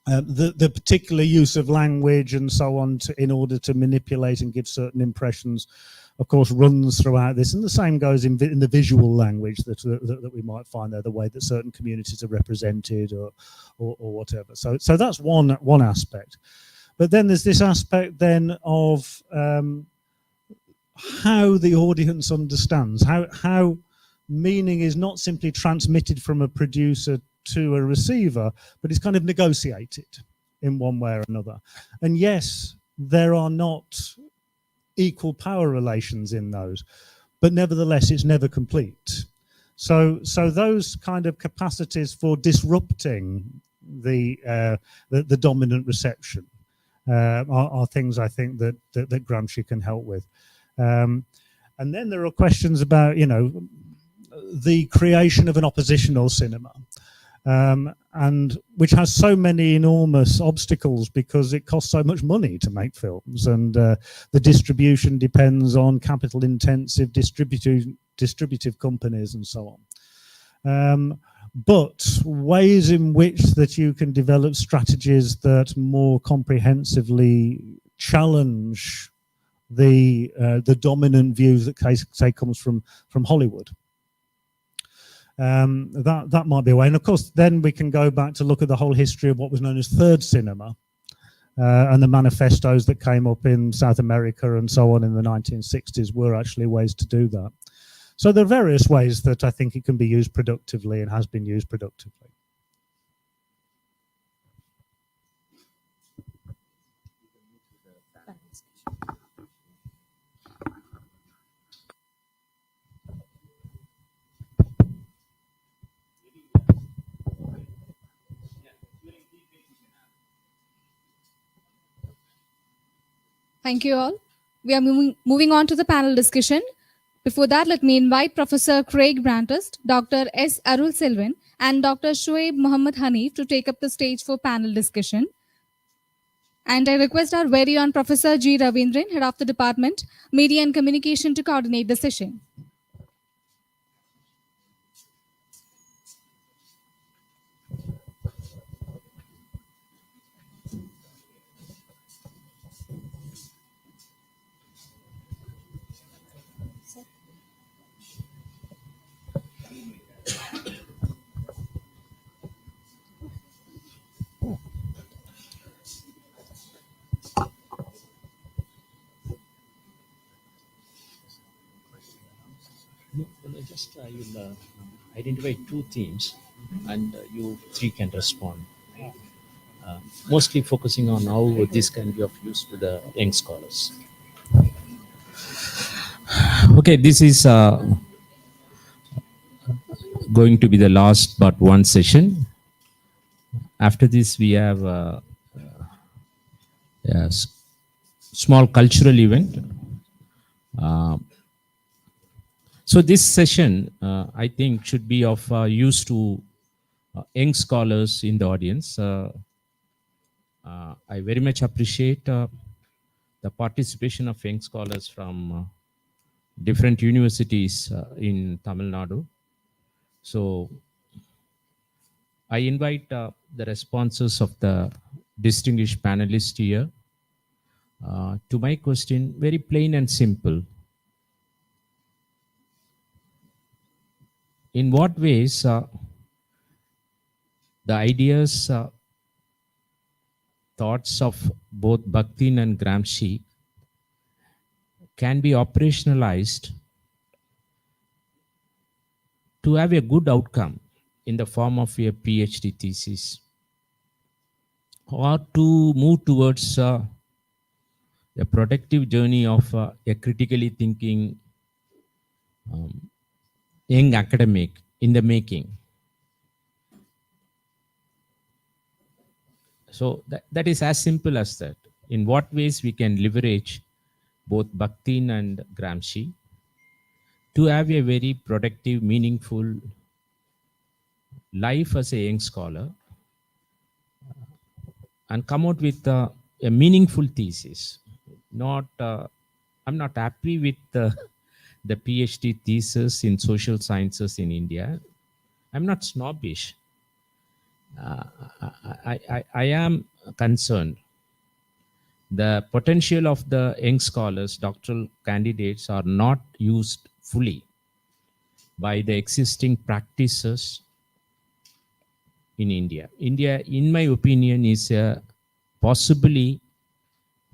the particular use of language and so on in order to manipulate and give certain impressions, of course, runs throughout this. And the same goes in the visual language that we might find there, the way that certain communities are represented or whatever. So that's one aspect. But then there's this aspect then of how the audience understands, how meaning is not simply transmitted from a producer to a receiver, but it's kind of negotiated in one way or another. And yes, there are not equal power relations in those, but nevertheless, it's never complete. So those kind of capacities for disrupting the dominant reception are things I think that Gramsci can help with. And then there are questions about, you know, the creation of an oppositional cinema, and which has so many enormous obstacles because it costs so much money to make films, and the distribution depends on capital intensive distributive companies and so on. But ways in which that you can develop strategies that more comprehensively challenge the dominant views that say comes from Hollywood. That might be a way. And of course, then we can go back to look at the whole history of what was known as third cinema and the manifestos that came up in South America and so on in the 1960s were actually ways to do that. So there are various ways that I think it can be used productively and has been used productively. Thank you all. We are moving on to the panel discussion. Before that, let me invite Professor Craig Brandist, Dr. S. Arul Selvan, and Dr. Shuaib Mohammed Haneef to take up the stage for panel discussion. And I request our very own Professor G. Ravindran, Head of the Department, Media and Communication, to coordinate the session. I will identify two themes, and you three can respond. Mostly focusing on how this can be of use to the young scholars. Okay, this is going to be the last but one session. After this, we have a small cultural event. So this session, I think, should be of use to young scholars in the audience. I very much appreciate the participation of young scholars from different universities in Tamil Nadu. So I invite the responses of the distinguished panelists here to my question, very plain and simple. In what ways the ideas, thoughts of both Bakhtin and Gramsci can be operationalized to have a good outcome in the form of a PhD thesis, or to move towards a productive journey of a critically thinking young academic in the making. So that is as simple as that. In what ways we can leverage both Bakhtin and Gramsci to have a very productive, meaningful life as a young scholar and come out with a meaningful thesis. I'm not happy with the PhD thesis in social sciences in India. I'm not snobbish. I am concerned. The potential of the young scholars, doctoral candidates, are not used fully by the existing practices in India. India, in my opinion, is possibly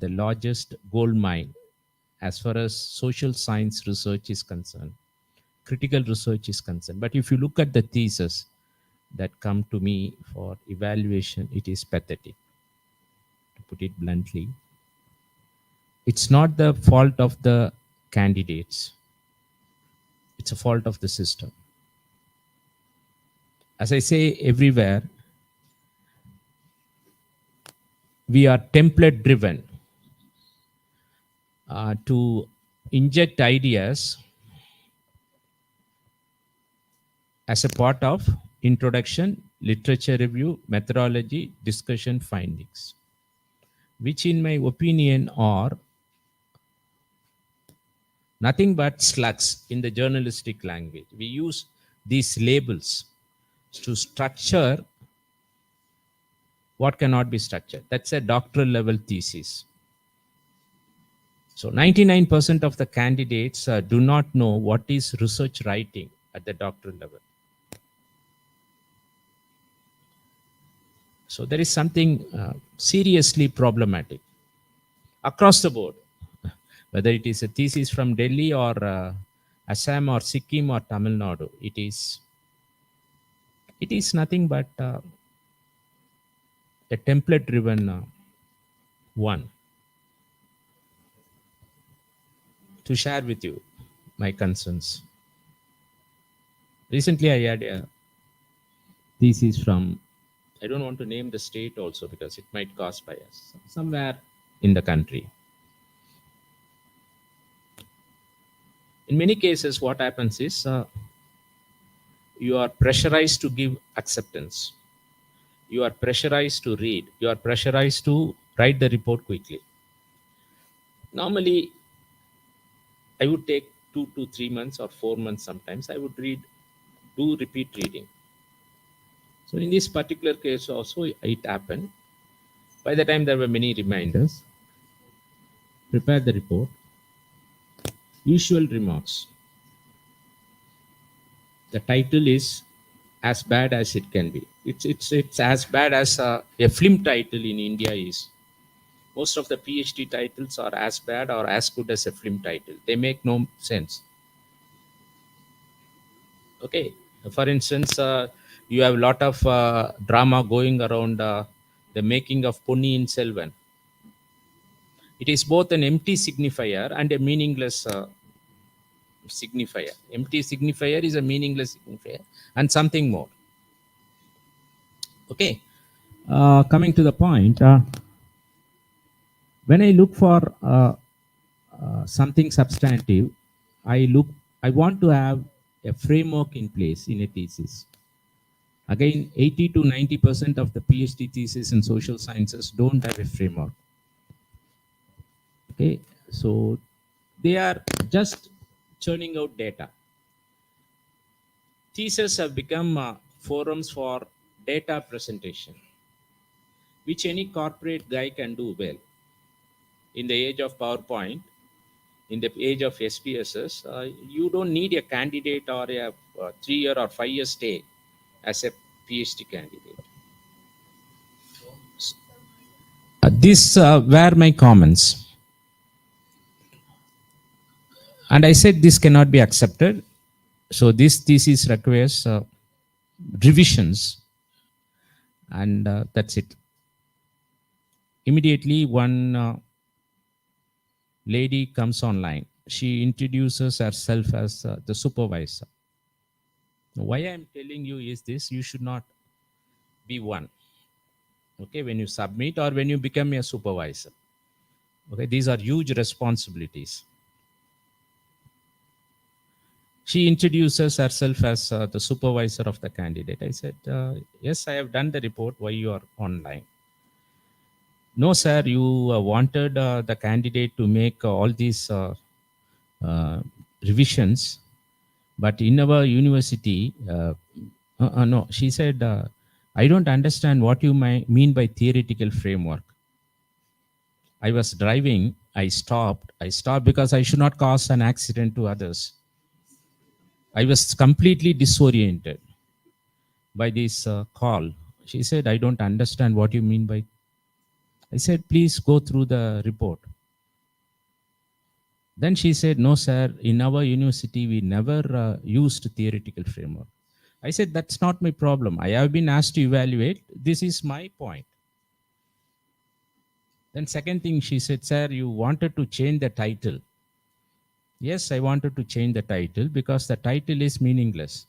the largest gold mine as far as social science research is concerned, critical research is concerned. But if you look at the thesis that come to me for evaluation, it is pathetic, to put it bluntly. It's not the fault of the candidates. It's a fault of the system. As I say everywhere, we are template driven to inject ideas as a part of introduction, literature review, methodology, discussion, findings, which in my opinion are nothing but slugs in the journalistic language. We use these labels to structure what cannot be structured. That's a doctoral level thesis. So 99% of the candidates do not know what is research writing at the doctoral level. So there is something seriously problematic across the board, whether it is a thesis from Delhi or Assam or Sikkim or Tamil Nadu. It is nothing but a template driven one. To share with you my concerns. Recently I had a thesis from, I don't want to name the state also because it might cause bias, somewhere in the country. In many cases, what happens is you are pressurized to give acceptance. You are pressurized to read. You are pressurized to write the report quickly. Normally, I would take 2 to 3 months or 4 months sometimes. I would do repeat reading. So in this particular case also, it happened. By the time there were many reminders, prepare the report, usual remarks. The title is as bad as it can be. It's as bad as a film title in India is. Most of the PhD titles are as bad or as good as a film title. They make no sense. Okay, for instance, you have a lot of drama going around the making of Ponni in Selvan. It is both an empty signifier and a meaningless signifier. Empty signifier is a meaningless signifier and something more. Okay, coming to the point, when I look for something substantive, I want to have a framework in place in a thesis. Again, 80 to 90% of the PhD thesis in social sciences don't have a framework. Okay, so they are just churning out data. Theses have become forums for data presentation, which any corporate guy can do well. In the age of PowerPoint, in the age of SPSS, you don't need a candidate or a 3 year or 5 year stay as a PhD candidate. These were my comments. And I said this cannot be accepted. So this thesis requires revisions. And that's it. Immediately, one lady comes online. She introduces herself as the supervisor. Why I'm telling you is this: you should not be one. Okay, when you submit or when you become a supervisor. Okay, these are huge responsibilities. She introduces herself as the supervisor of the candidate. I said, yes, I have done the report. Why you are online? No, sir, you wanted the candidate to make all these revisions, but in our university, no, she said, I don't understand what you mean by theoretical framework. I was driving, I stopped because I should not cause an accident to others. I was completely disoriented by this call. She said, I don't understand what you mean by. I said, please go through the report. Then she said, no, sir, in our university, we never used theoretical framework. I said, that's not my problem. I have been asked to evaluate. This is my point. Then second thing she said, sir, you wanted to change the title. Yes, I wanted to change the title because the title is meaningless.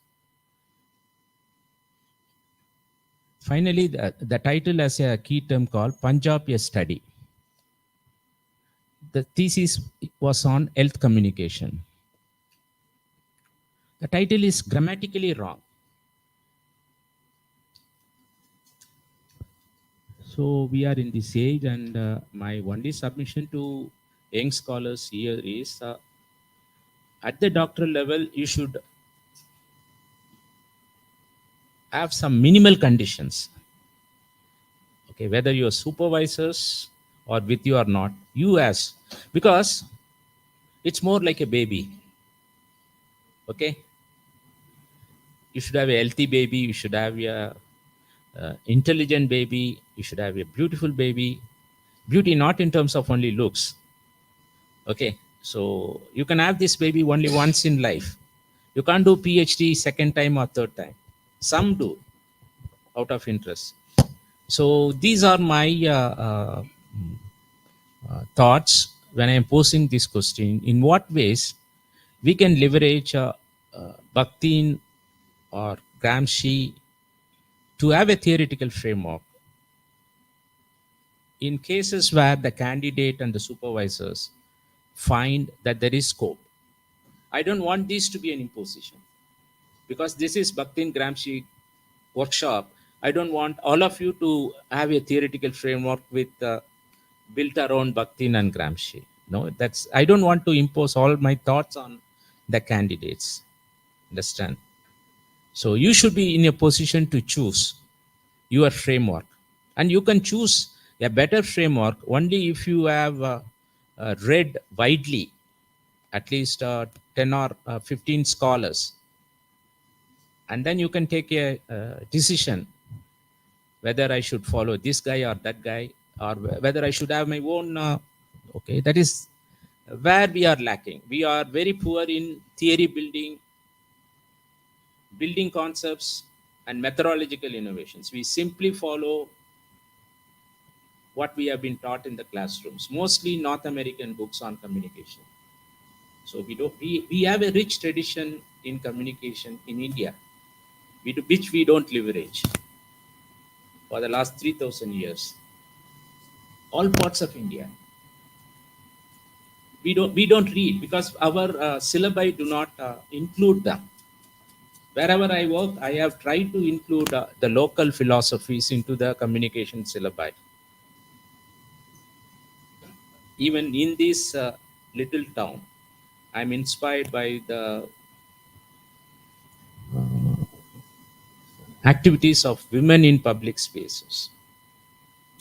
Finally, the title has a key term called Punjab a Study. The thesis was on health communication. The title is grammatically wrong. So we are in this age, and my only submission to young scholars here is at the doctoral level, you should have some minimal conditions. Okay, whether you're supervisors or with you or not, you as, because it's more like a baby. Okay, you should have a healthy baby, you should have a intelligent baby, you should have a beautiful baby. Beauty not in terms of only looks. Okay, so you can have this baby only once in life. You can't do PhD second time or third time. Some do out of interest. So these are my thoughts when I am posing this question. In what ways we can leverage Bakhtin or Gramsci to have a theoretical framework in cases where the candidate and the supervisors find that there is scope. I don't want this to be an imposition, because this is Bakhtin Gramsci workshop. I don't want all of you to have a theoretical framework with built around Bakhtin and Gramsci. No, that's, I don't want to impose all my thoughts on the candidates. Understand? So you should be in a position to choose your framework, and you can choose a better framework only if you have read widely at least 10 or 15 scholars, and then you can take a decision whether I should follow this guy or that guy, or whether I should have my own. Okay, that is where we are lacking. We are very poor in theory building concepts and methodological innovations. We simply follow what we have been taught in the classrooms, mostly North American books on communication. So we have a rich tradition in communication in India, which we don't leverage for the last 3,000 years. All parts of India, we don't read because our syllabi do not include them. Wherever I work, I have tried to include the local philosophies into the communication syllabi. Even in this little town, I'm inspired by the activities of women in public spaces.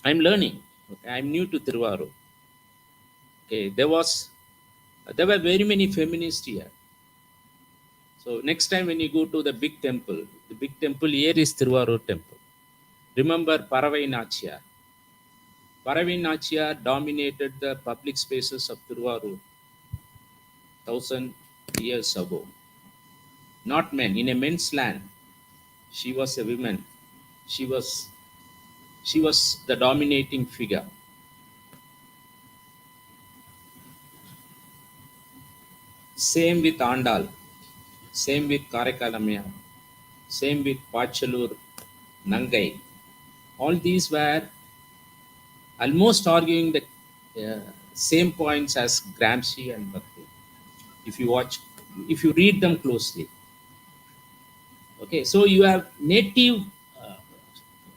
I'm learning. Okay? I'm new to Tiruvarur. Okay, there were very many feminists here. So next time when you go to the big temple here is Tiruvarur temple. Remember Paravai Nachiyar. Paravai Nachiyar dominated the public spaces of Tiruvarur 1,000 years ago. Not men, in a men's land. She was a woman. She was the dominating figure. Same with Andal. Same with Karakalamaya, same with Pachalur, Nangai. All these were almost arguing the same points as Gramsci and Bakhtin. If you read them closely. Okay, so you have native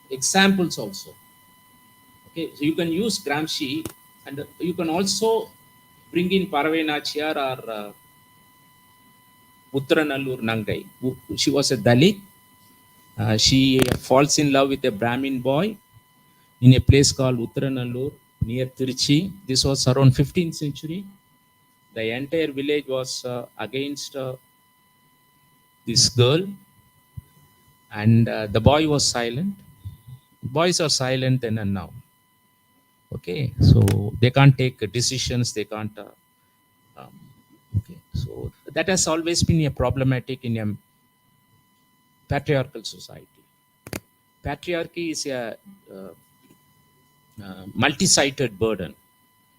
examples also. Okay, so you can use Gramsci, and you can also bring in Paravai Nachiyar or Utranallur Nangai. She was a Dalit. She falls in love with a Brahmin boy in a place called Utranallur near Tiruchi. This was around 15th century. The entire village was against this girl, and the boy was silent. Boys are silent then and now. Okay, so they can't take decisions. They can't. Okay, so that has always been a problematic in a patriarchal society. Patriarchy is a multi-sided burden,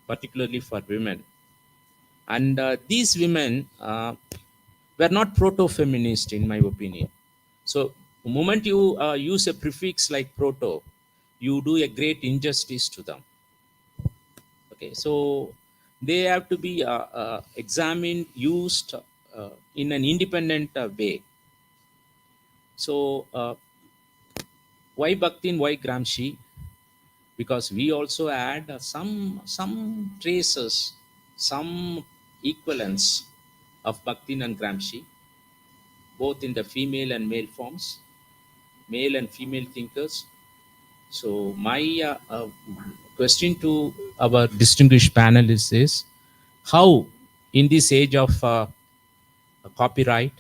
particularly for women. And these women were not proto-feminist, in my opinion. So the moment you use a prefix like proto, you do a great injustice to them. Okay, so they have to be examined, used in an independent way. So why Bakhtin, why Gramsci? Because we also add some traces, some equivalence of Bakhtin and Gramsci, both in the female and male forms, male and female thinkers. So my question to our distinguished panelists is, how in this age of copyright,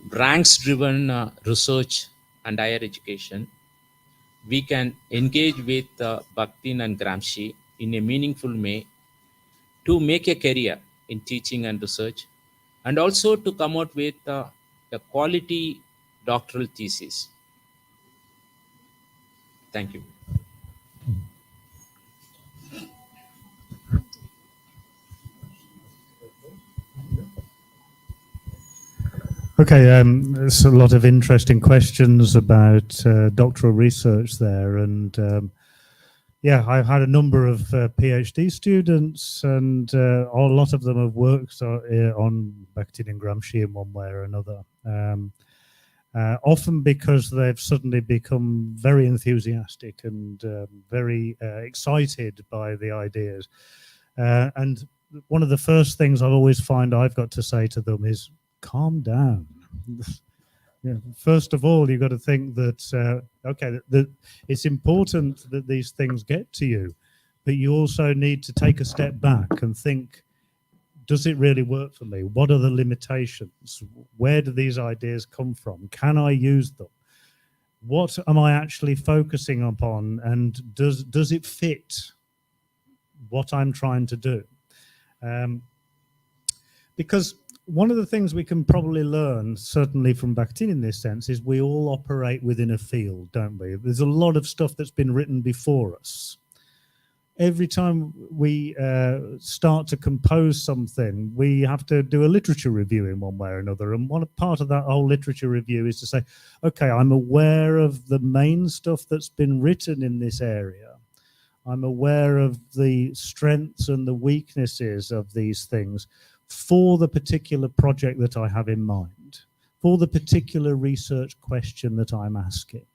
ranks-driven research and higher education, we can engage with Bakhtin and Gramsci in a meaningful way to make a career in teaching and research, and also to come out with a quality doctoral thesis. Thank you. Okay, there's a lot of interesting questions about doctoral research there, and yeah, I've had a number of PhD students, and a lot of them have worked on Bakhtin and Gramsci in one way or another. Often because they've suddenly become very enthusiastic and very excited by the ideas. And one of the first things I always find I've got to say to them is, calm down. Yeah. First of all, you've got to think that, okay, that it's important that these things get to you, but you also need to take a step back and think, does it really work for me? What are the limitations? Where do these ideas come from? Can I use them? What am I actually focusing upon? And does it fit what I'm trying to do? Because one of the things we can probably learn, certainly from Bakhtin in this sense, is we all operate within a field, don't we? There's a lot of stuff that's been written before us. Every time we start to compose something, we have to do a literature review in one way or another. And one part of that whole literature review is to say, okay, I'm aware of the main stuff that's been written in this area. I'm aware of the strengths and the weaknesses of these things for the particular project that I have in mind, for the particular research question that I'm asking.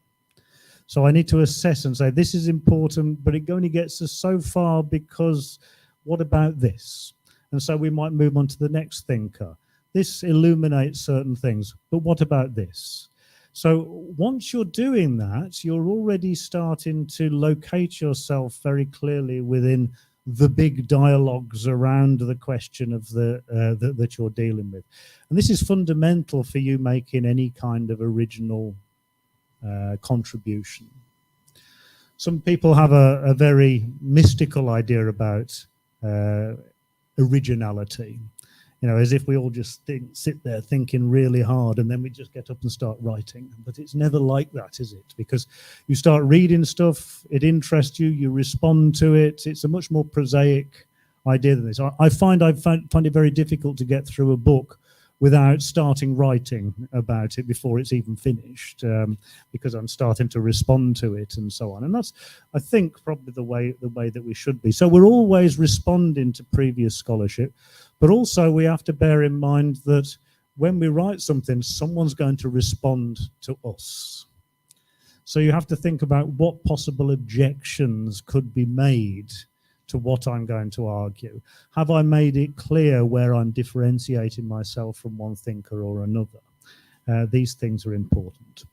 So I need to assess and say, this is important, but it only gets us so far because what about this? And so we might move on to the next thinker. This illuminates certain things, but what about this? So once you're doing that, you're already starting to locate yourself very clearly within the big dialogues around the question of that you're dealing with. And this is fundamental for you making any kind of original contribution. Some people have a very mystical idea about originality, you know, as if we all just sit there thinking really hard and then we just get up and start writing. But it's never like that, is it? Because you start reading stuff, it interests you, you respond to it. It's a much more prosaic idea than this. I find it very difficult to get through a book without starting writing about it before it's even finished, because I'm starting to respond to it and so on. And that's, I think, probably the way that we should be. So we're always responding to previous scholarship, but also we have to bear in mind that when we write something, someone's going to respond to us. So you have to think about what possible objections could be made to what I'm going to argue. Have I made it clear where I'm differentiating myself from one thinker or another? These things are important.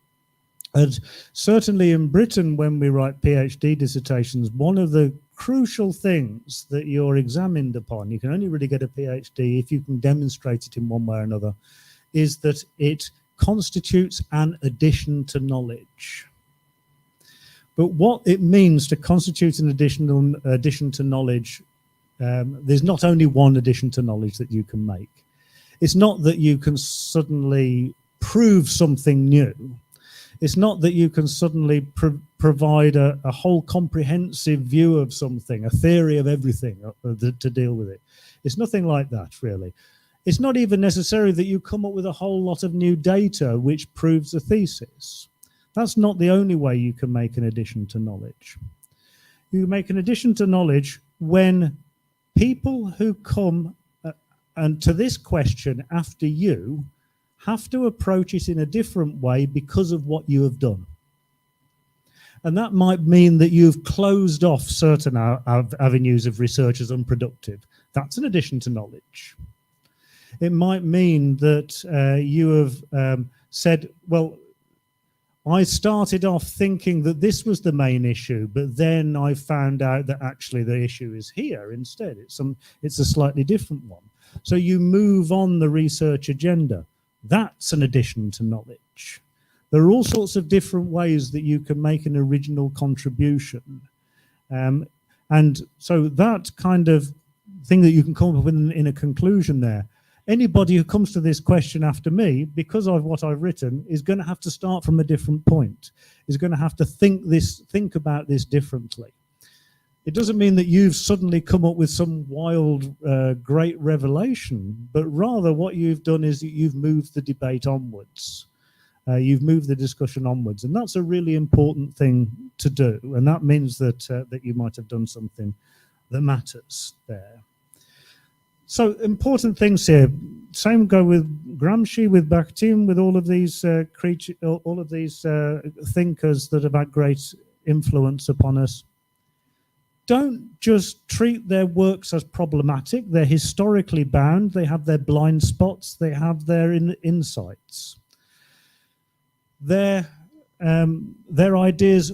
And certainly in Britain, when we write PhD dissertations, one of the crucial things that you're examined upon, you can only really get a PhD if you can demonstrate it in one way or another, is that it constitutes an addition to knowledge. But what it means to constitute an addition to knowledge, there's not only one addition to knowledge that you can make. It's not that you can suddenly prove something new. It's not that you can suddenly provide a whole comprehensive view of something, a theory of everything to deal with it. It's nothing like that, really. It's not even necessary that you come up with a whole lot of new data which proves a thesis. That's not the only way you can make an addition to knowledge. You make an addition to knowledge when people who come and to this question after you have to approach it in a different way because of what you have done. And that might mean that you've closed off certain avenues of research as unproductive. That's an addition to knowledge. It might mean that you have said, well, I started off thinking that this was the main issue, but then I found out that actually the issue is here instead. It's a slightly different one. So you move on the research agenda. That's an addition to knowledge. There are all sorts of different ways that you can make an original contribution. And so that kind of thing that you can come up with in a conclusion there, anybody who comes to this question after me, because of what I've written, is going to have to start from a different point, is going to have to think about this differently. It doesn't mean that you've suddenly come up with some wild, great revelation, but rather what you've done is that you've moved the debate onwards. you've moved the discussion onwards, and that's a really important thing to do. And that means that that you might have done something that matters there. So important things here. Same go with Gramsci, with Bakhtin, with all of these thinkers that have had great influence upon us. Don't just treat their works as problematic. They're historically bound. They have their blind spots. They have their insights. Their ideas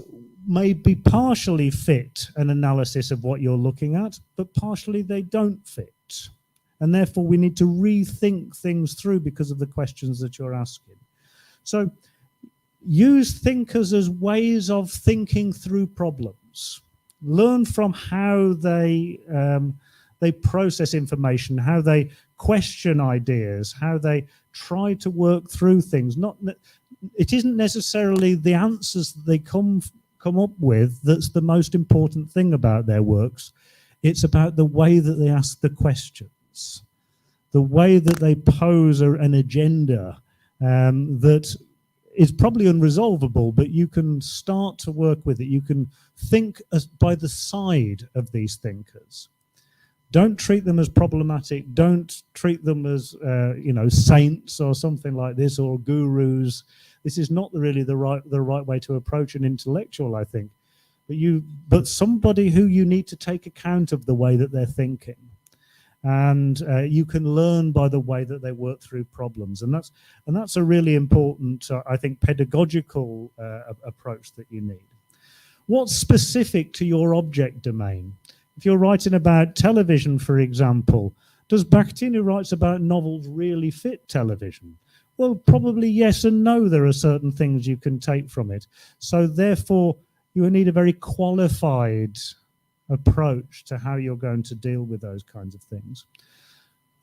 may be partially fit an analysis of what you're looking at, but partially they don't fit. And therefore, we need to rethink things through because of the questions that you're asking. So use thinkers as ways of thinking through problems. Learn from how they process information, how they question ideas, how they try to work through things. It isn't necessarily the answers that they come up with that's the most important thing about their works. It's about the way that they ask the questions, the way that they pose an agenda that is probably unresolvable, but you can start to work with it. You can think by the side of these thinkers. Don't treat them as problematic. Don't treat them as saints or something like this, or gurus. This is not really the right way to approach an intellectual, I think. But somebody who you need to take account of the way that they're thinking, and you can learn by the way that they work through problems, and that's a really important, I think, pedagogical approach that you need. What's specific to your object domain? If you're writing about television, for example, does Bakhtin, who writes about novels, really fit television? Well, probably yes and no. There are certain things you can take from it. So therefore, you need a very qualified approach to how you're going to deal with those kinds of things.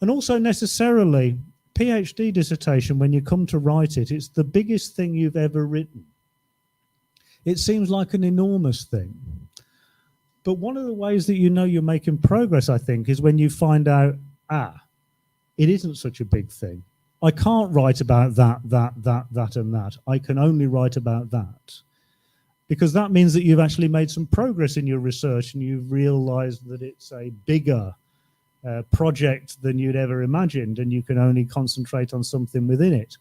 And also necessarily, PhD dissertation, when you come to write it, it's the biggest thing you've ever written. It seems like an enormous thing. But one of the ways that you know you're making progress, I think, is when you find out, it isn't such a big thing. I can't write about that, and that. I can only write about that. Because that means that you've actually made some progress in your research and you've realized that it's a bigger project than you'd ever imagined, and you can only concentrate on something within it.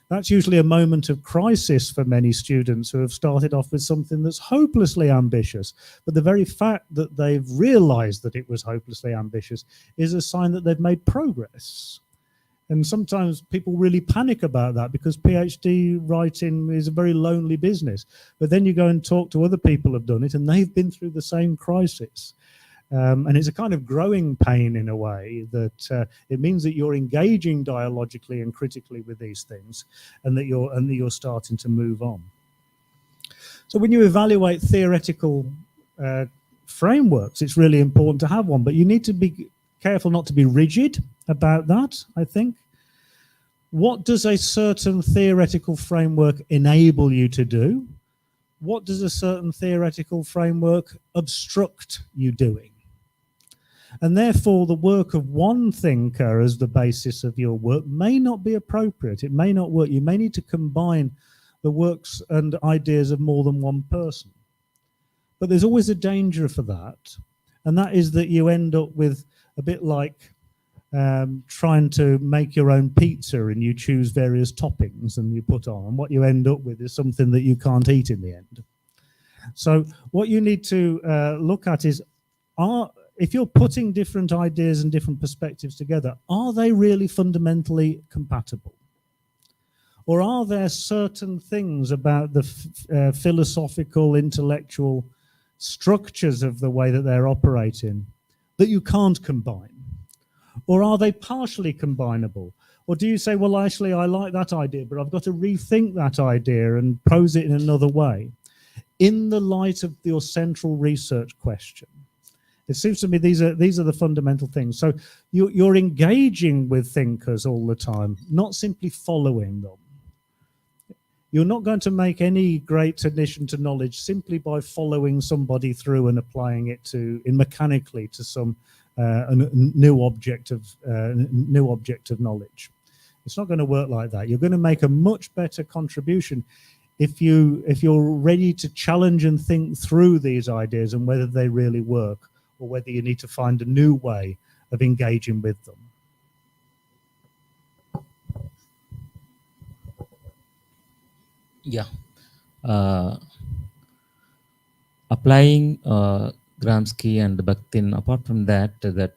That's usually a moment of crisis for many students who have started off with something that's hopelessly ambitious. But the very fact that they've realized that it was hopelessly ambitious is a sign that they've made progress. And sometimes people really panic about that because PhD writing is a very lonely business. But then you go and talk to other people who have done it and they've been through the same crisis. And it's a kind of growing pain in a way that it means that you're engaging dialogically and critically with these things, and that you're starting to move on. So when you evaluate theoretical frameworks, it's really important to have one, but you need to be careful not to be rigid about that, I think. What does a certain theoretical framework enable you to do? What does a certain theoretical framework obstruct you doing? And therefore, the work of one thinker as the basis of your work may not be appropriate. It may not work. You may need to combine the works and ideas of more than one person. But there's always a danger for that. And that is that you end up with a bit like trying to make your own pizza, and you choose various toppings and you put on. And what you end up with is something that you can't eat in the end. So what you need to look at is, if you're putting different ideas and different perspectives together, are they really fundamentally compatible? Or are there certain things about the philosophical, intellectual structures of the way that they're operating that you can't combine? Or are they partially combinable? Or do you say, well, actually, I like that idea, but I've got to rethink that idea and pose it in another way in the light of your central research question? It seems to me these are the fundamental things. So you're engaging with thinkers all the time, not simply following them. You're not going to make any great addition to knowledge simply by following somebody through and applying it mechanically to some new object of knowledge. It's not going to work like that. You're going to make a much better contribution if you're ready to challenge and think through these ideas and whether they really work, or whether you need to find a new way of engaging with them. Yeah. Applying Gramsci and Bakhtin, apart from that,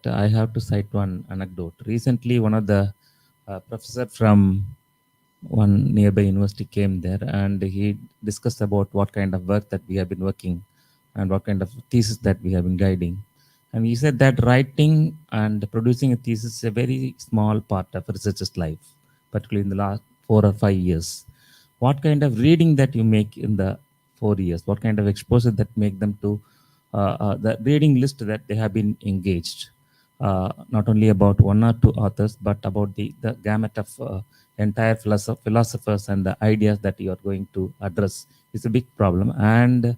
I have to cite one anecdote. Recently, one of the professor from one nearby university came there, and he discussed about what kind of work that we have been working and what kind of thesis that we have been guiding. And he said that writing and producing a thesis is a very small part of a researcher's life, particularly in the last 4 or 5 years. What kind of reading that you make in the 4 years, what kind of exposure that make them to the reading list that they have been engaged, not only about 1 or 2 authors, but about the gamut of entire philosophers and the ideas that you are going to address is a big problem. And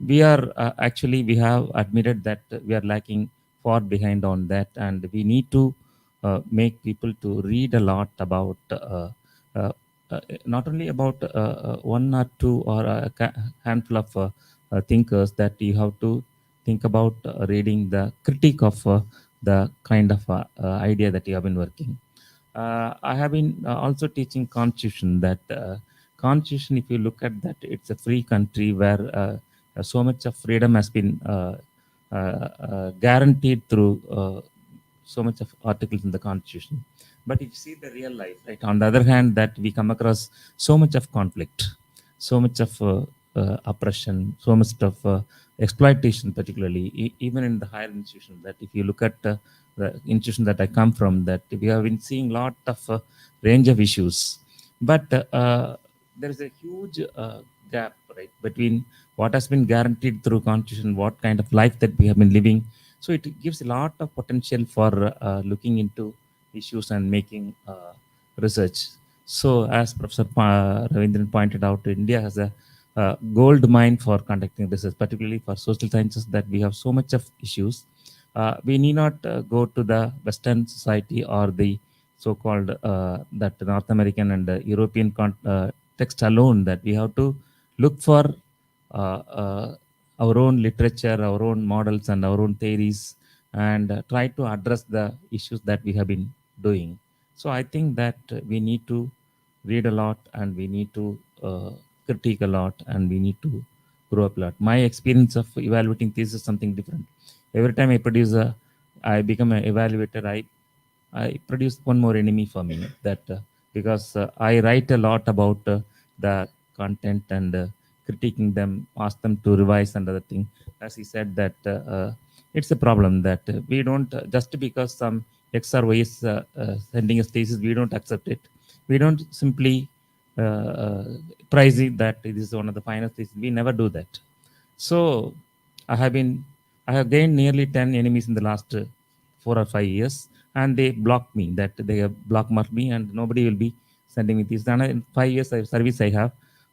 we are actually, we have admitted that we are lacking far behind on that, and we need to make people to read a lot about not only about 1 or 2 or a handful of thinkers, that you have to think about reading the critique of the kind of idea that you have been working. I have been also teaching Constitution, that Constitution, if you look at that, it's a free country where so much of freedom has been guaranteed through so much of articles in the Constitution. But if you see the real life, right, on the other hand, that we come across so much of conflict, so much of oppression, so much of exploitation, particularly even in the higher institutions. That if you look at the institution that I come from, that we have been seeing a lot of range of issues, but there is a huge gap, right, between what has been guaranteed through Constitution, what kind of life that we have been living. So it gives a lot of potential for looking into issues and making research. So as Professor Ravindran pointed out, India has a gold mine for conducting research, particularly for social sciences, that we have so much of issues. We need not go to the Western society or the so-called that North American and European text alone, that we have to look for our own literature, our own models and our own theories, and try to address the issues that we have been doing. So I think that we need to read a lot, and we need to critique a lot, and we need to grow up a lot. My experience of evaluating thesis is something different. Every time I become an evaluator, I produce one more enemy for me, that because I write a lot about the content and critiquing them, ask them to revise and other thing. As he said, that it's a problem that we don't, just because some X or Y is sending us thesis, we don't accept it. We don't simply prize it that it is one of the finest thesis. We never do that. So I have gained nearly 10 enemies in the last 4 or 5 years, and they blocked me, that they have blockmarked me, and nobody will be sending me this. And in 5 years of service I have,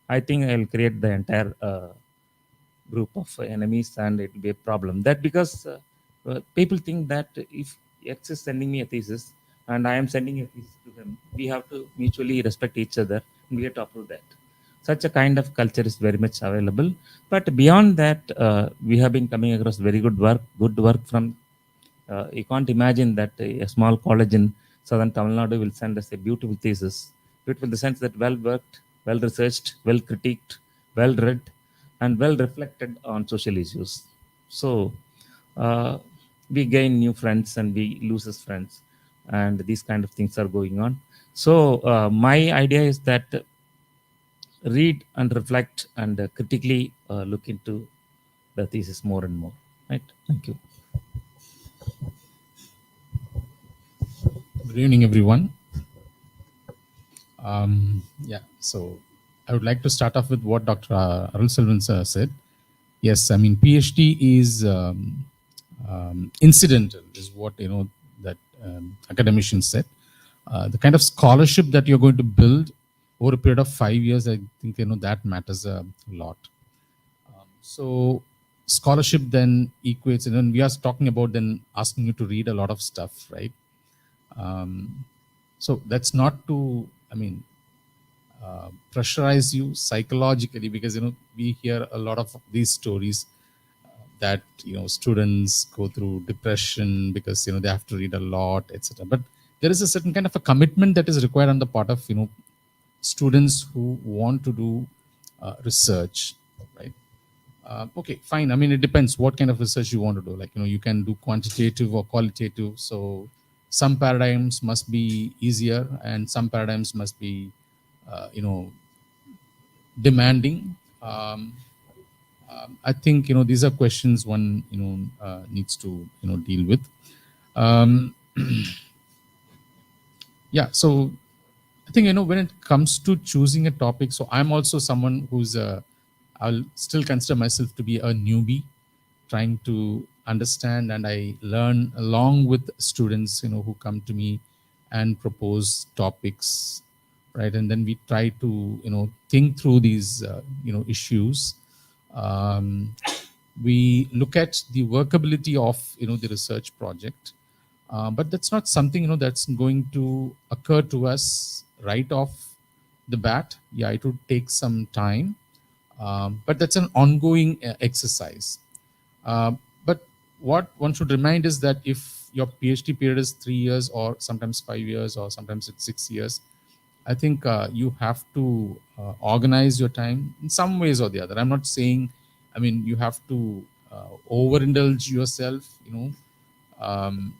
I think I will create the entire group of enemies, and it will be a problem. That because people think that if X is sending me a thesis and I am sending a thesis to him, we have to mutually respect each other, and we have to approve that. Such a kind of culture is very much available. But beyond that, we have been coming across very good work from, you can't imagine that a small college in southern Tamil Nadu will send us a beautiful thesis. Beautiful in the sense that well worked, well researched, well critiqued, well read, and well reflected on social issues. So we gain new friends and we lose friends, and these kind of things are going on. So my idea is that read and reflect and critically look into the thesis more and more. Right? Thank you. Good evening, everyone. Yeah, so I would like to start off with what Dr. Arul Selvan said. Yes, I mean, PhD is incidental, is what, that academicians said. The kind of scholarship that you're going to build over a period of 5 years, I think, that matters a lot. So scholarship then equates, and we are talking about then asking you to read a lot of stuff, right? So that's not to, I mean, pressurize you psychologically, because we hear a lot of these stories that students go through depression because they have to read a lot, etc. But there is a certain kind of a commitment that is required on the part of students who want to do research, right? Okay, fine. I mean, it depends what kind of research you want to do. Like, you can do quantitative or qualitative. So some paradigms must be easier and some paradigms must be, demanding. I think, these are questions one, needs to, deal with. Yeah. So I think, when it comes to choosing a topic, so I'm also someone who's I'll still consider myself to be a newbie trying to understand, and I learn along with students, who come to me and propose topics, right? And then we try to, think through these, issues. We look at the workability of, the research project. But that's not something that's going to occur to us right off the bat. Yeah, it would take some time, but that's an ongoing exercise. But what one should remind is that if your PhD period is 3 years or sometimes 5 years or sometimes it's 6 years, I think you have to organize your time in some ways or the other. I'm not saying, I mean, you have to overindulge yourself,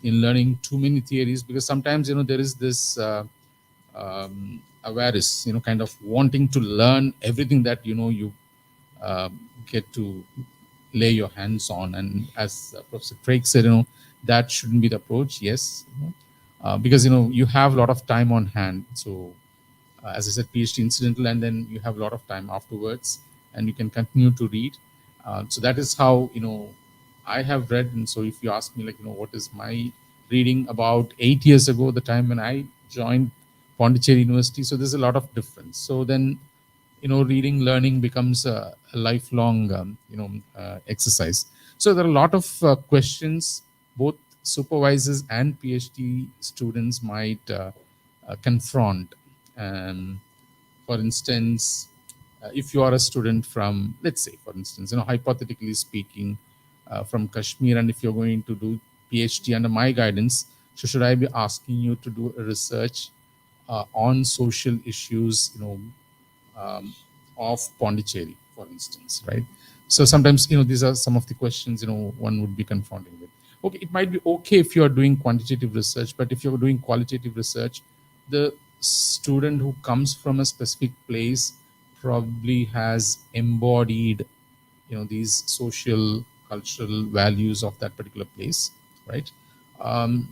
in learning too many theories, because sometimes there is this avarice, kind of wanting to learn everything that you get to lay your hands on. And as Professor Craig said, that shouldn't be the approach. Yes, because you have a lot of time on hand. So as I said, PhD incidental, and then you have a lot of time afterwards, and you can continue to read. So that is how I have read. And so if you ask me, like, what is my reading about 8 years ago, the time when I joined Pondicherry University, so there's a lot of difference. So then reading, learning becomes a lifelong exercise. So there are a lot of questions both supervisors and PhD students might confront. For instance, if you are a student from, let's say, for instance, hypothetically speaking, from Kashmir, and if you're going to do PhD under my guidance, so should I be asking you to do a research on social issues, of Pondicherry, for instance, right? So sometimes, these are some of the questions, one would be confronting with. Okay, it might be okay if you are doing quantitative research, but if you're doing qualitative research, the student who comes from a specific place probably has embodied, these social, cultural values of that particular place, right?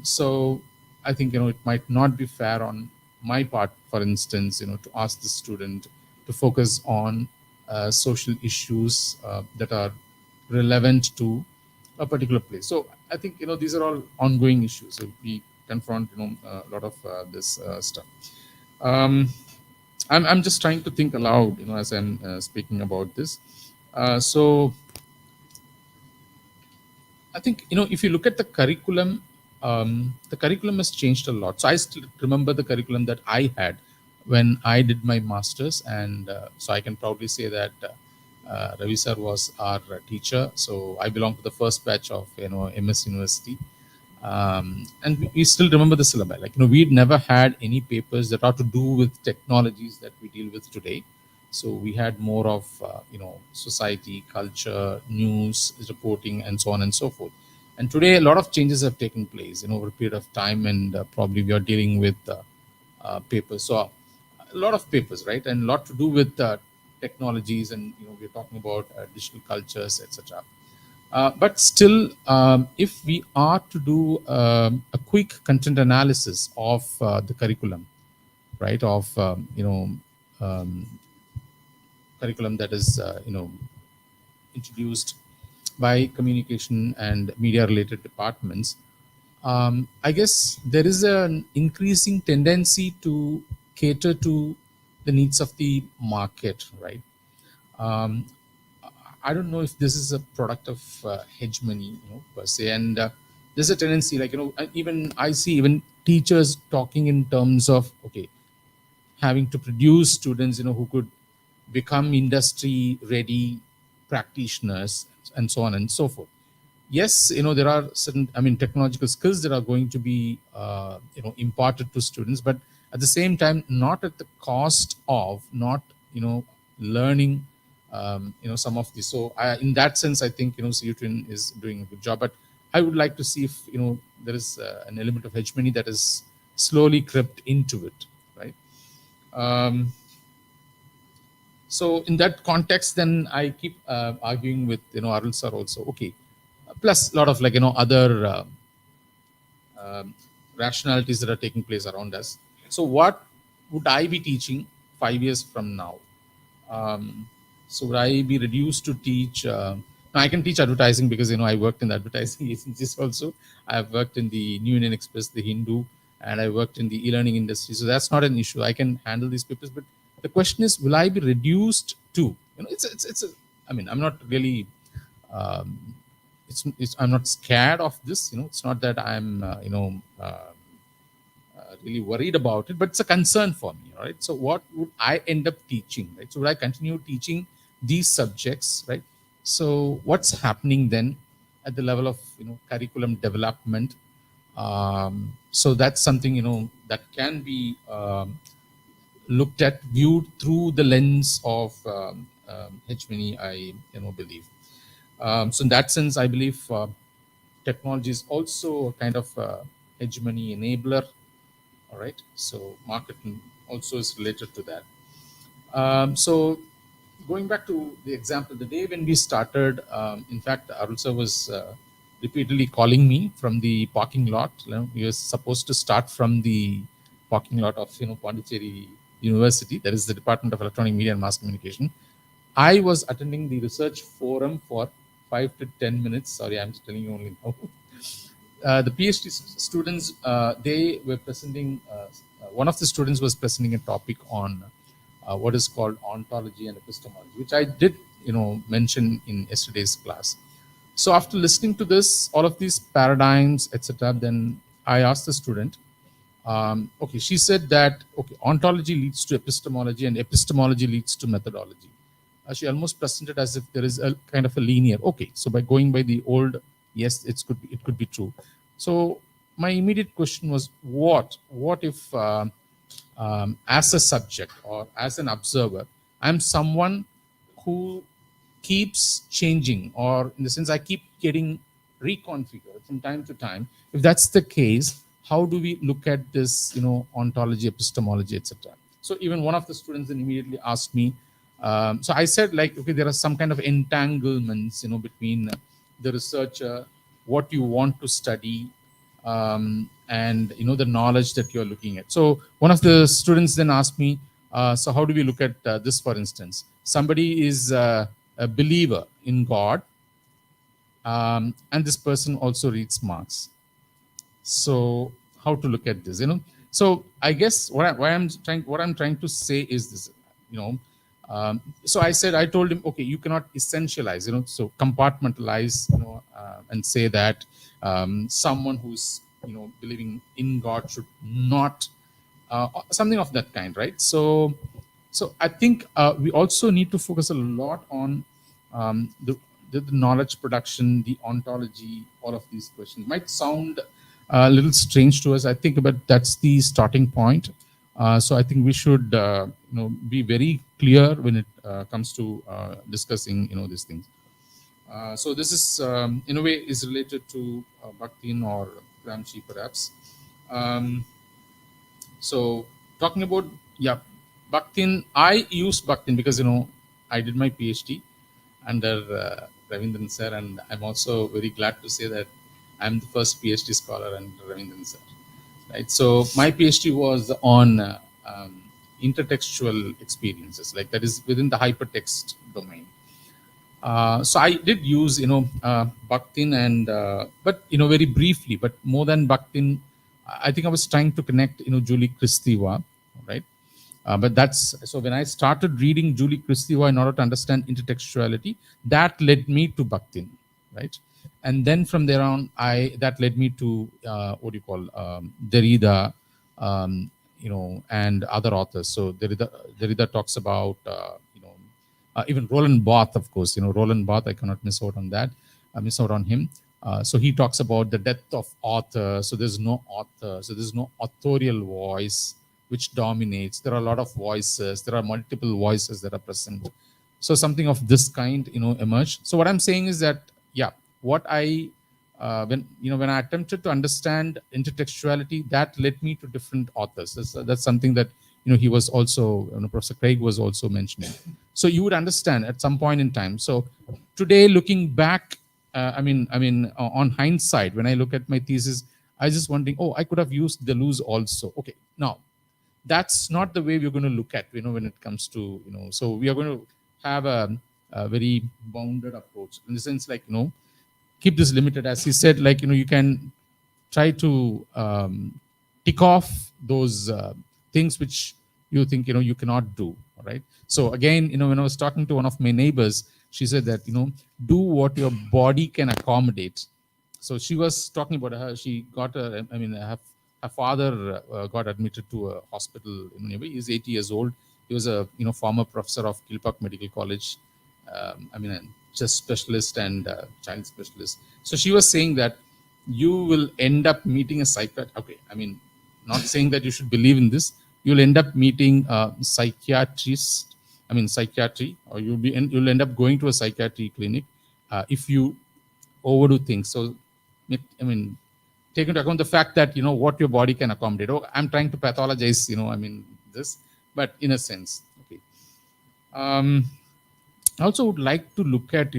So I think, it might not be fair on my part, for instance, to ask the student to focus on social issues that are relevant to a particular place. So I think, these are all ongoing issues. So we confront, a lot of this stuff. I'm just trying to think aloud, as I'm speaking about this. So I think, if you look at the curriculum has changed a lot. So I still remember the curriculum that I had when I did my master's, and so I can probably say that Ravi sir was our teacher. So I belong to the first batch of MS University, and we still remember the syllabi. Like, we'd never had any papers that are to do with technologies that we deal with today. So we had more of society, culture, news, reporting, and so on and so forth. And today, a lot of changes have taken place, over a period of time, and probably we are dealing with papers. So a lot of papers, right, and a lot to do with technologies, and we're talking about digital cultures, etc. But still, if we are to do a quick content analysis of the curriculum, right, of curriculum that is introduced by communication and media related departments, I guess there is an increasing tendency to cater to the needs of the market, right? um, I don't know if this is a product of hegemony, per se, and there's a tendency, like, even I see, even teachers talking in terms of, okay, having to produce students, who could become industry ready practitioners and so on and so forth. Yes, there are certain, technological skills that are going to be, imparted to students, but at the same time, not at the cost of not, learning, some of these. So in that sense, I think, CUTN is doing a good job, but I would like to see if, there is an element of hegemony that is slowly crept into it, right? So in that context, then I keep arguing with, Arul sir also, okay, plus a lot of other rationalities that are taking place around us. So what would I be teaching 5 years from now? So would I be reduced to teach? Now I can teach advertising because I worked in the advertising agencies also. I've worked in the New Indian Express, the Hindu, and I worked in the e-learning industry. So that's not an issue. I can handle these papers. But the question is, will I be reduced to? I'm not really. I'm not scared of this. It's not that I'm really worried about it, but it's a concern for me, right? So what would I end up teaching, right? So would I continue teaching these subjects, right? So what's happening then at the level of curriculum development? So that's something that can be looked at, viewed through the lens of hegemony, I believe. So in that sense, I believe technology is also a kind of hegemony enabler. All right. So marketing also is related to that. So going back to the example, the day when we started, in fact, Arul sir was repeatedly calling me from the parking lot. We were supposed to start from the parking lot of Pondicherry University, that is the Department of Electronic Media and Mass Communication. I was attending the research forum for 5 to 10 minutes. Sorry, I'm just telling you only now. The PhD students, they were presenting, one of the students was presenting a topic on what is called ontology and epistemology, which I did, mention in yesterday's class. So after listening to this, all of these paradigms, etc., then I asked the student, okay, she said that, okay, ontology leads to epistemology and epistemology leads to methodology. She almost presented as if there is a kind of a linear. Okay, so by going by the old, yes, it could be true. So my immediate question was, what if as a subject or as an observer, I'm someone who keeps changing, or in the sense I keep getting reconfigured from time to time. If that's the case, how do we look at this, ontology, epistemology, etc.? So even one of the students then immediately asked me, so I said, like, okay, there are some kind of entanglements, between the researcher, what you want to study, and the knowledge that you're looking at. So one of the students then asked me, so how do we look at this, for instance? Somebody is a believer in God, and this person also reads Marx. So how to look at this? So I guess what I'm trying to say is this. So I told him, okay, you cannot essentialize, so compartmentalize, and say that someone who's believing in God should not, something of that kind, right? So I think we also need to focus a lot on the knowledge production, the ontology. All of these questions might sound a little strange to us, I think, but that's the starting point. So I think we should be very clear when it comes to discussing these things. So this is in a way is related to Bakhtin or Gramsci perhaps. So talking about Bakhtin, I use Bakhtin because I did my PhD under Ravindran sir, and I'm also very glad to say that I'm the first PhD scholar under Ravindran sir. Right. So my PhD was on intertextual experiences, like that is within the hypertext domain. So I did use Bakhtin and but very briefly, but more than Bakhtin, I think I was trying to connect Julie Kristeva, right? But that's so when I started reading Julie Kristeva in order to understand intertextuality, that led me to Bakhtin, right? And then from there on, that led me to what do you call Derrida, and other authors. So Derrida talks about even Roland Barthes, of course. Roland Barthes, I cannot miss out on that. I miss out on him. So he talks about the death of author. So there's no author. So there's no authorial voice which dominates. There are a lot of voices. There are multiple voices that are present. So something of this kind, emerged. So what I'm saying is that, yeah, what I when I attempted to understand intertextuality, that led me to different authors. That's something that he was also, Professor Craig was also mentioning. So you would understand at some point in time. So today, looking back, on hindsight, when I look at my thesis, I was just wondering, oh, I could have used Deleuze also. Okay, now that's not the way we're going to look at, when it comes to, so we are going to have a very bounded approach in the sense, like, keep this limited, as he said, like, you can try to tick off those things which you think, you cannot do, right? So again, when I was talking to one of my neighbors, she said that, do what your body can accommodate. So she was talking about her, she got her father got admitted to a hospital. He's 80 years old. He was a former professor of Kilpack Medical College, a chest specialist and child specialist. So she was saying that you will end up meeting a psychiatrist. Okay, not saying that you should believe in this. You'll end up meeting a psychiatrist, psychiatry, or you'll end up going to a psychiatry clinic if you overdo things. So, take into account the fact that, what your body can accommodate. Oh, I'm trying to pathologize, this, but in a sense, okay. I also would like to look at,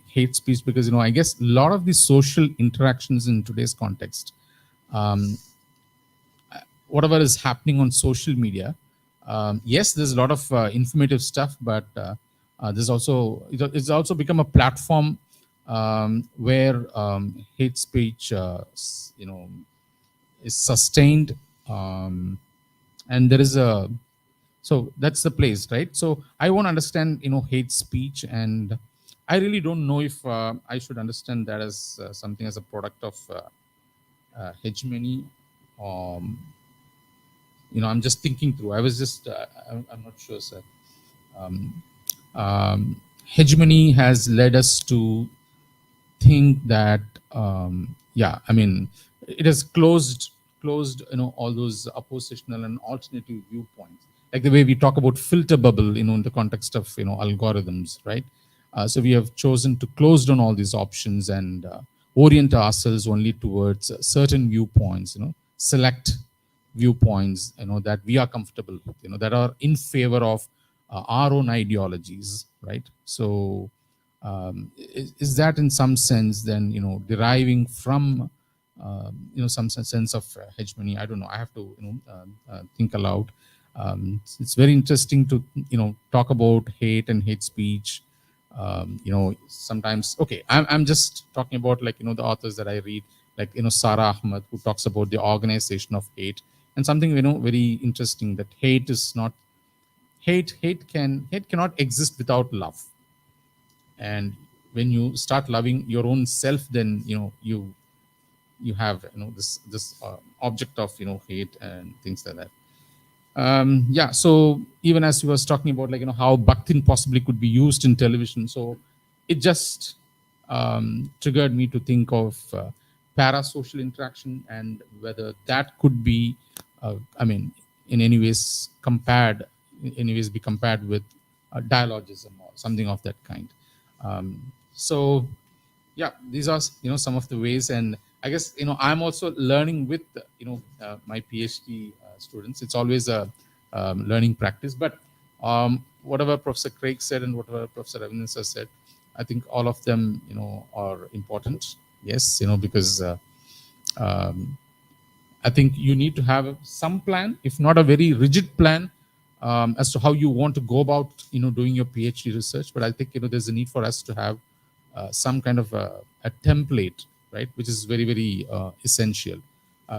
hate speech, because, I guess a lot of the social interactions in today's context, whatever is happening on social media, yes, there's a lot of informative stuff, but there's also, it's also become a platform where hate speech, is sustained, and there is a, so that's the place, right? So I want to understand, hate speech, and I really don't know if I should understand that as something as a product of hegemony. I'm just thinking through. I was just, I'm not sure, sir. Hegemony has led us to think that, it has closed, all those oppositional and alternative viewpoints, like the way we talk about filter bubble, in the context of, algorithms, right? So we have chosen to close down all these options and orient ourselves only towards certain viewpoints, select viewpoints, that we are comfortable with, that are in favor of our own ideologies, right? So is that in some sense then, deriving from, some sense of hegemony? I don't know. I have to, think aloud. It's very interesting to, talk about hate and hate speech. Sometimes, okay, I'm just talking about, like, the authors that I read, like, Sarah Ahmed, who talks about the organization of hate, and something, very interesting, that hate is not, hate cannot exist without love. And when you start loving your own self, then, you have, this object of, hate and things like that. So even as he was talking about, like, how Bakhtin possibly could be used in television, so it just triggered me to think of parasocial interaction, and whether that could be, in any ways be compared with dialogism or something of that kind. So yeah, these are, some of the ways, and I guess, I'm also learning with, my PhD students. It's always a learning practice, but whatever Professor Craig said and whatever Professor Ravindran said, I think all of them, are important. Yes, because I think you need to have some plan, if not a very rigid plan, as to how you want to go about, doing your PhD research. But I think, there's a need for us to have some kind of a template, right, which is very, very essential,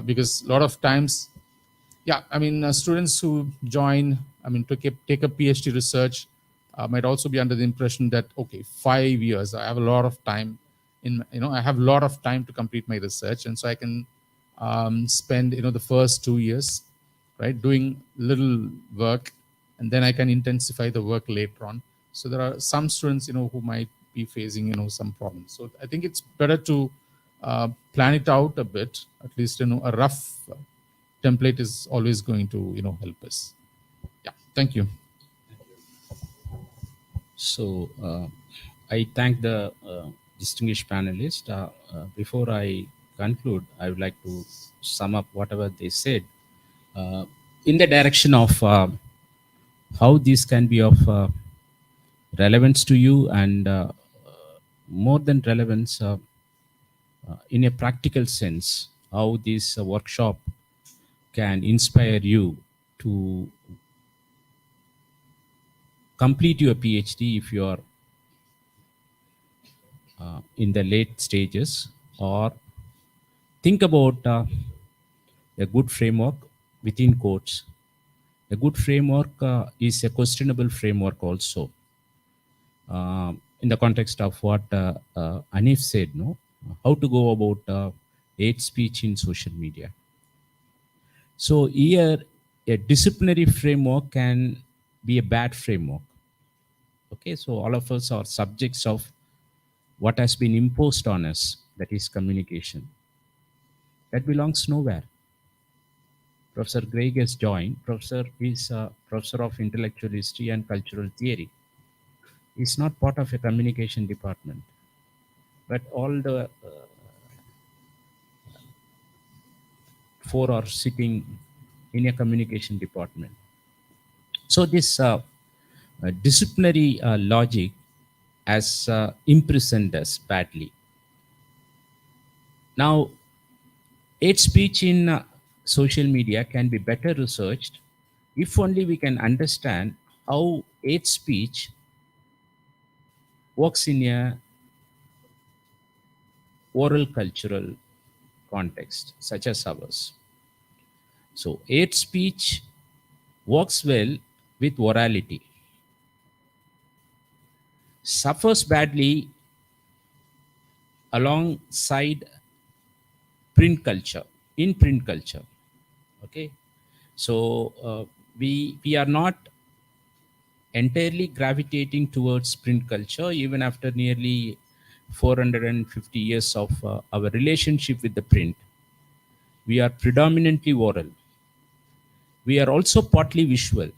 because a lot of times, students who join, to take a PhD research might also be under the impression that, okay, 5 years, I have a lot of time I have a lot of time to complete my research, and so I can spend the first 2 years, right, doing little work, and then I can intensify the work later on. So there are some students who might be facing some problems. So I think it's better to plan it out a bit. At least a rough template is always going to help us. Yeah, thank you. So I thank the distinguished panelists. Before I conclude, I would like to sum up whatever they said in the direction of how this can be of relevance to you, and more than relevance, in a practical sense, how this workshop can inspire you to complete your PhD if you are in the late stages, or think about a good framework within quotes. A good framework is a questionable framework also. In the context of what Haneef said, no, how to go about hate speech in social media. So here, a disciplinary framework can be a bad framework. Okay, so all of us are subjects of what has been imposed on us, that is communication. That belongs nowhere. Professor Craig has joined. Professor is a professor of intellectual history and cultural theory. He's not part of a communication department, but all the four are sitting in a communication department. So this disciplinary logic has imprisoned us badly. Now, hate speech in social media can be better researched if only we can understand how hate speech works in a oral cultural context such as ours. So hate speech works well with orality, suffers badly alongside print culture, in print culture. Okay, so we are not entirely gravitating towards print culture even after nearly 450 years of our relationship with the print. We are predominantly oral. We are also partly visual.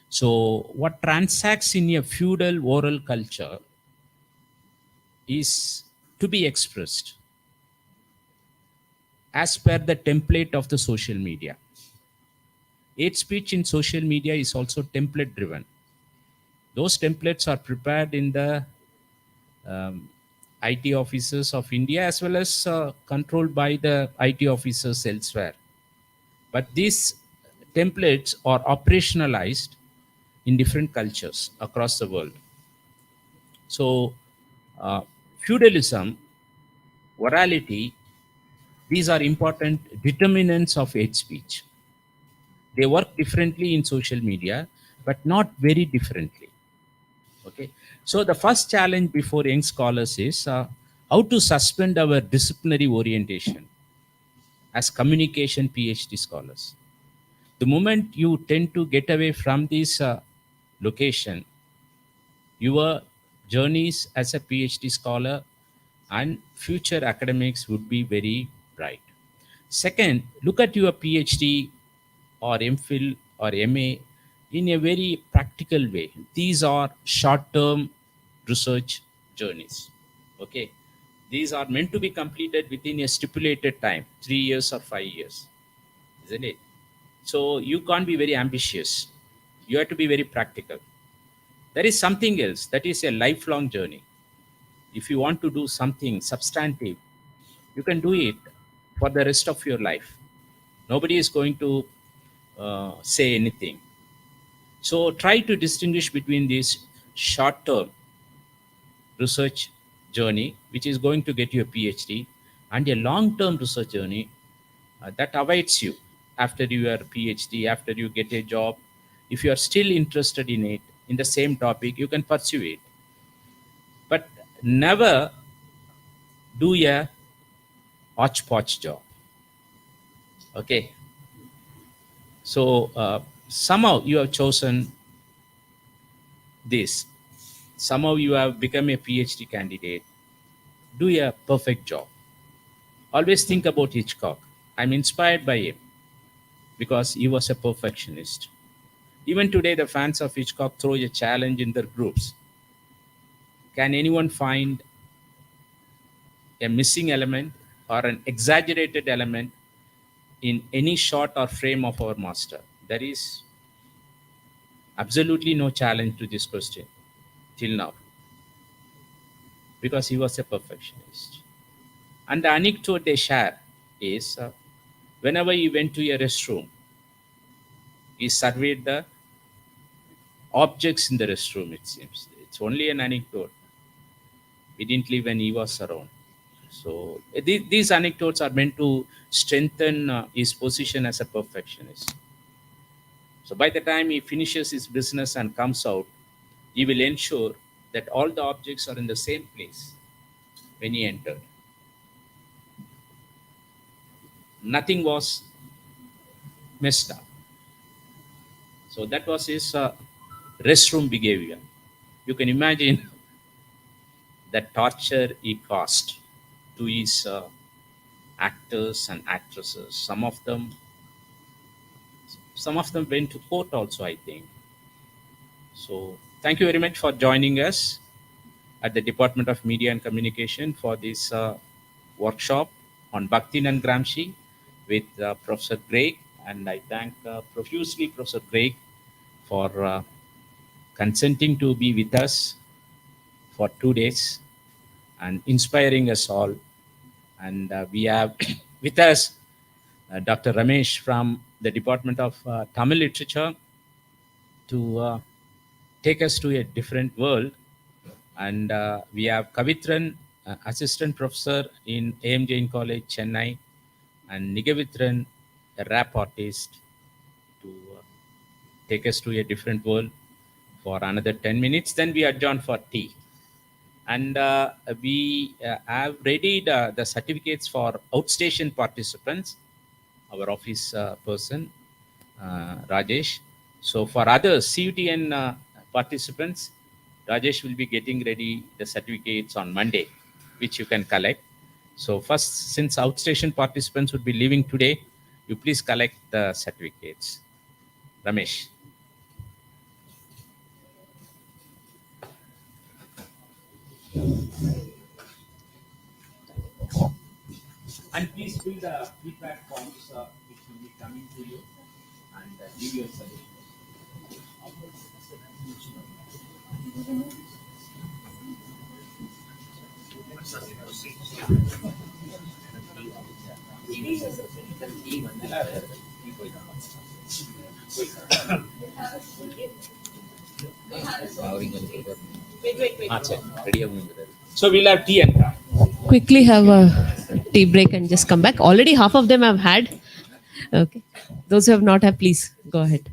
So what transacts in a feudal oral culture is to be expressed as per the template of the social media. Hate speech in social media is also template driven. Those templates are prepared in the IT officers of India, as well as controlled by the IT officers elsewhere. But these templates are operationalized in different cultures across the world. So feudalism, orality, these are important determinants of hate speech. They work differently in social media, but not very differently. Okay, so the first challenge before young scholars is how to suspend our disciplinary orientation as communication PhD scholars. The moment you tend to get away from this location, your journeys as a PhD scholar and future academics would be very bright. Second, look at your PhD or MPhil or MA in a very practical way. These are short-term research journeys. Okay, these are meant to be completed within a stipulated time, 3 years or 5 years, isn't it? So you can't be very ambitious. You have to be very practical. There is something else that is a lifelong journey. If you want to do something substantive, you can do it for the rest of your life. Nobody is going to say anything. So try to distinguish between this short-term research journey, which is going to get you a PhD, and a long-term research journey that awaits you after your PhD, after you get a job. If you are still interested in it, in the same topic, you can pursue it. But never do a hodgepodge job. Okay. So somehow you have chosen this. Somehow you have become a PhD candidate. Do a perfect job. Always think about Hitchcock. I'm inspired by him because he was a perfectionist. Even today, the fans of Hitchcock throw a challenge in their groups. Can anyone find a missing element or an exaggerated element in any shot or frame of our master? There is absolutely no challenge to this question till now because he was a perfectionist. And the anecdote they share is whenever he went to a restroom, he surveyed the objects in the restroom, it seems. It's only an anecdote. We didn't live when he was around. So these anecdotes are meant to strengthen his position as a perfectionist. So by the time he finishes his business and comes out, he will ensure that all the objects are in the same place when he entered. Nothing was messed up. So that was his restroom behavior. You can imagine the torture he caused to his actors and actresses. Some of them went to court also, I think. So thank you very much for joining us at the Department of Media and Communication for this workshop on Bakhtin and Gramsci with Professor Craig. And I thank profusely Professor Craig for consenting to be with us for 2 days and inspiring us all. And we have with us Dr. Ramesh from the Department of Tamil Literature to take us to a different world. And we have Kavitran, assistant professor in AM Jain College, Chennai, and Nigavitran, a rap artist, to take us to a different world for another 10 minutes. Then we adjourn for tea. And we have readied the certificates for outstation participants, our office person, Rajesh. So for other CUTN participants, Rajesh will be getting ready the certificates on Monday, which you can collect. So first, since outstation participants would be leaving today, you please collect the certificates. Ramesh. And please fill the feedback forms which will be coming to you and give your suggestions. So we'll have tea and coffee. Quickly have a tea break and just come back. Already half of them I've had. Okay. Those who have not had, please go ahead.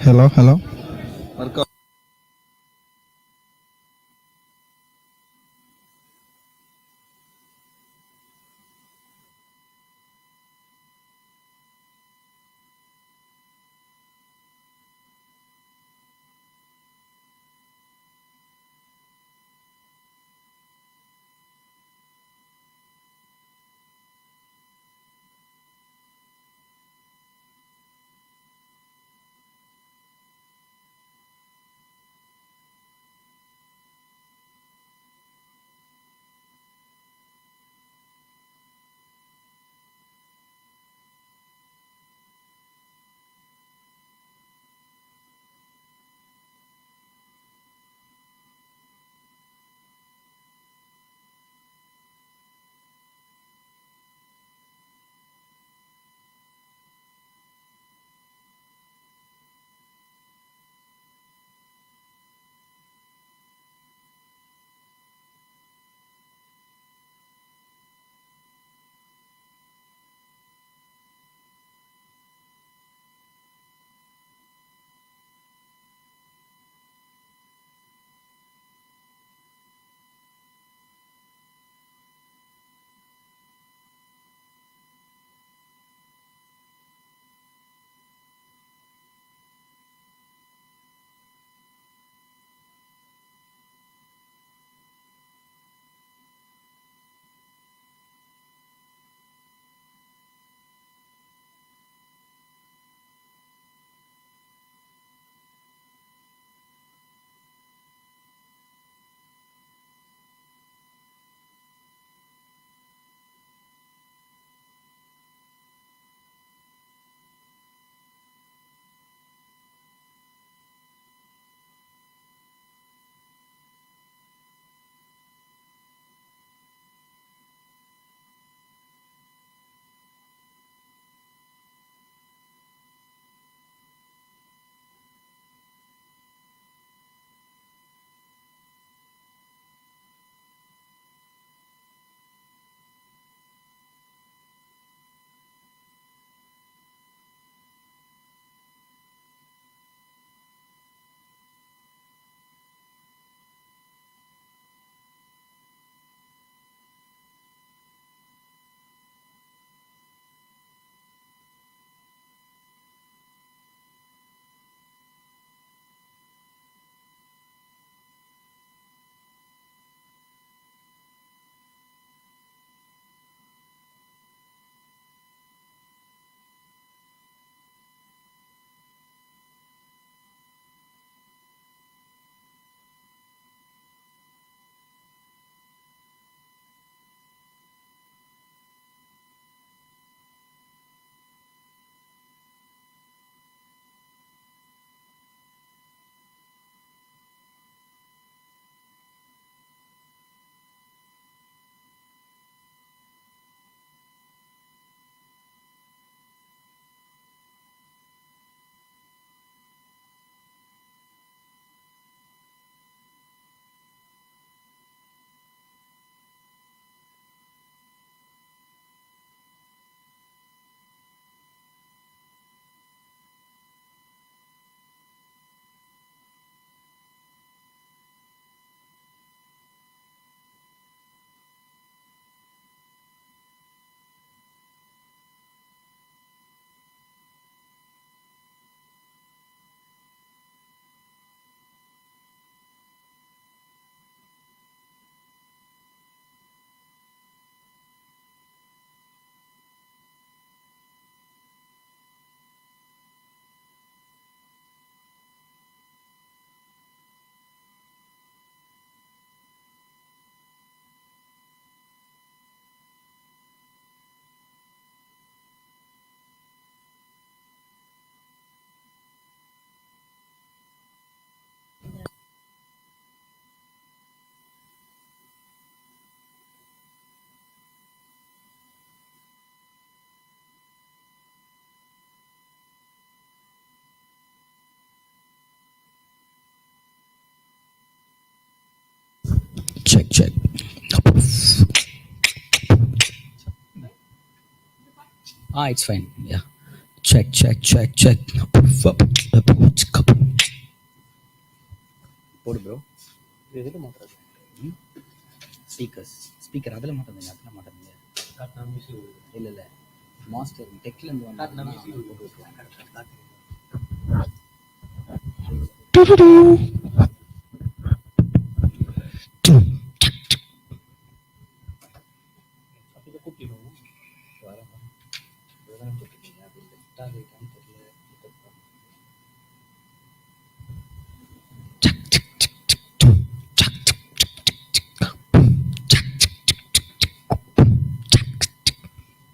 Hello. Check. It's fine. Yeah. Check. போடு bro. எதில் மாட்டுறது? Speaker அதில் மாட்டாதுங்க, அதில் மாட்டாதுங்க. இல்லை இல்லை, master டெக்லேருந்து வந்து போட்டு விட்டுருவாங்க.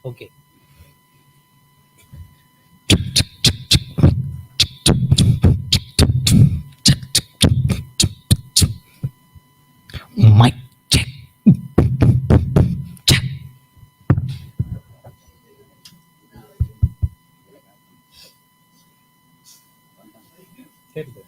Okay. Mic check. கேட்குது.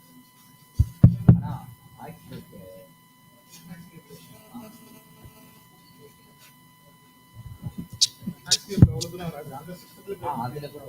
அதில் கூட